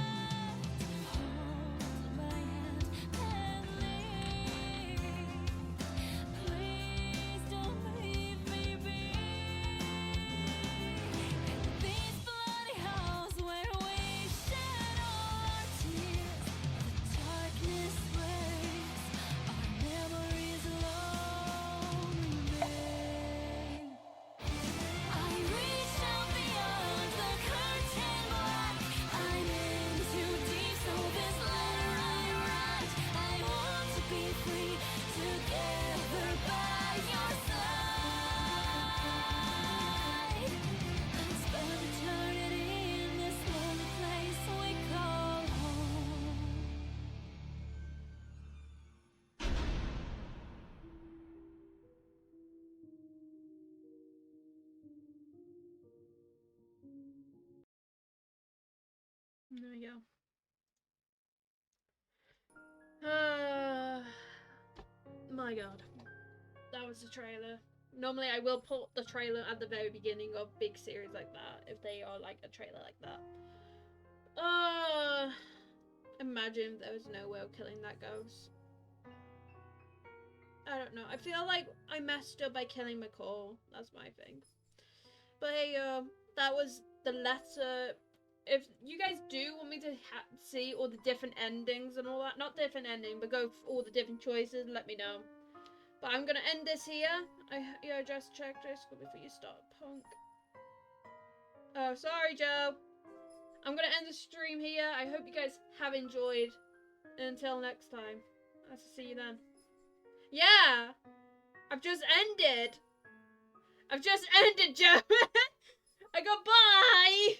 Speaker 3: Hold my hand and leave. Please don't leave me be. In these bloody halls where we shed all our tears, the darkness breaks, our memories alone remain. I reach out beyond the curtain black. I'm in too deep, so this letter I write. I want to be free, together by your side. And spend eternity in this lonely place we call home.
Speaker 1: There we go. My god. That was the trailer. Normally I will put the trailer at the very beginning of big series like that, if they are like a trailer like that. Imagine if there was no way of killing that ghost. I don't know. I feel like I messed up by killing McCall. That's my thing. But hey, that was the letter. If you guys do want me to see all the different endings and all that, not different ending, but go for all the different choices, let me know. But I'm gonna end this here. Yeah, just check this before you start, punk. Oh, sorry, Joe. I'm gonna end the stream here. I hope you guys have enjoyed. And until next time, I'll see you then. Yeah, I've just ended. Joe. I go bye.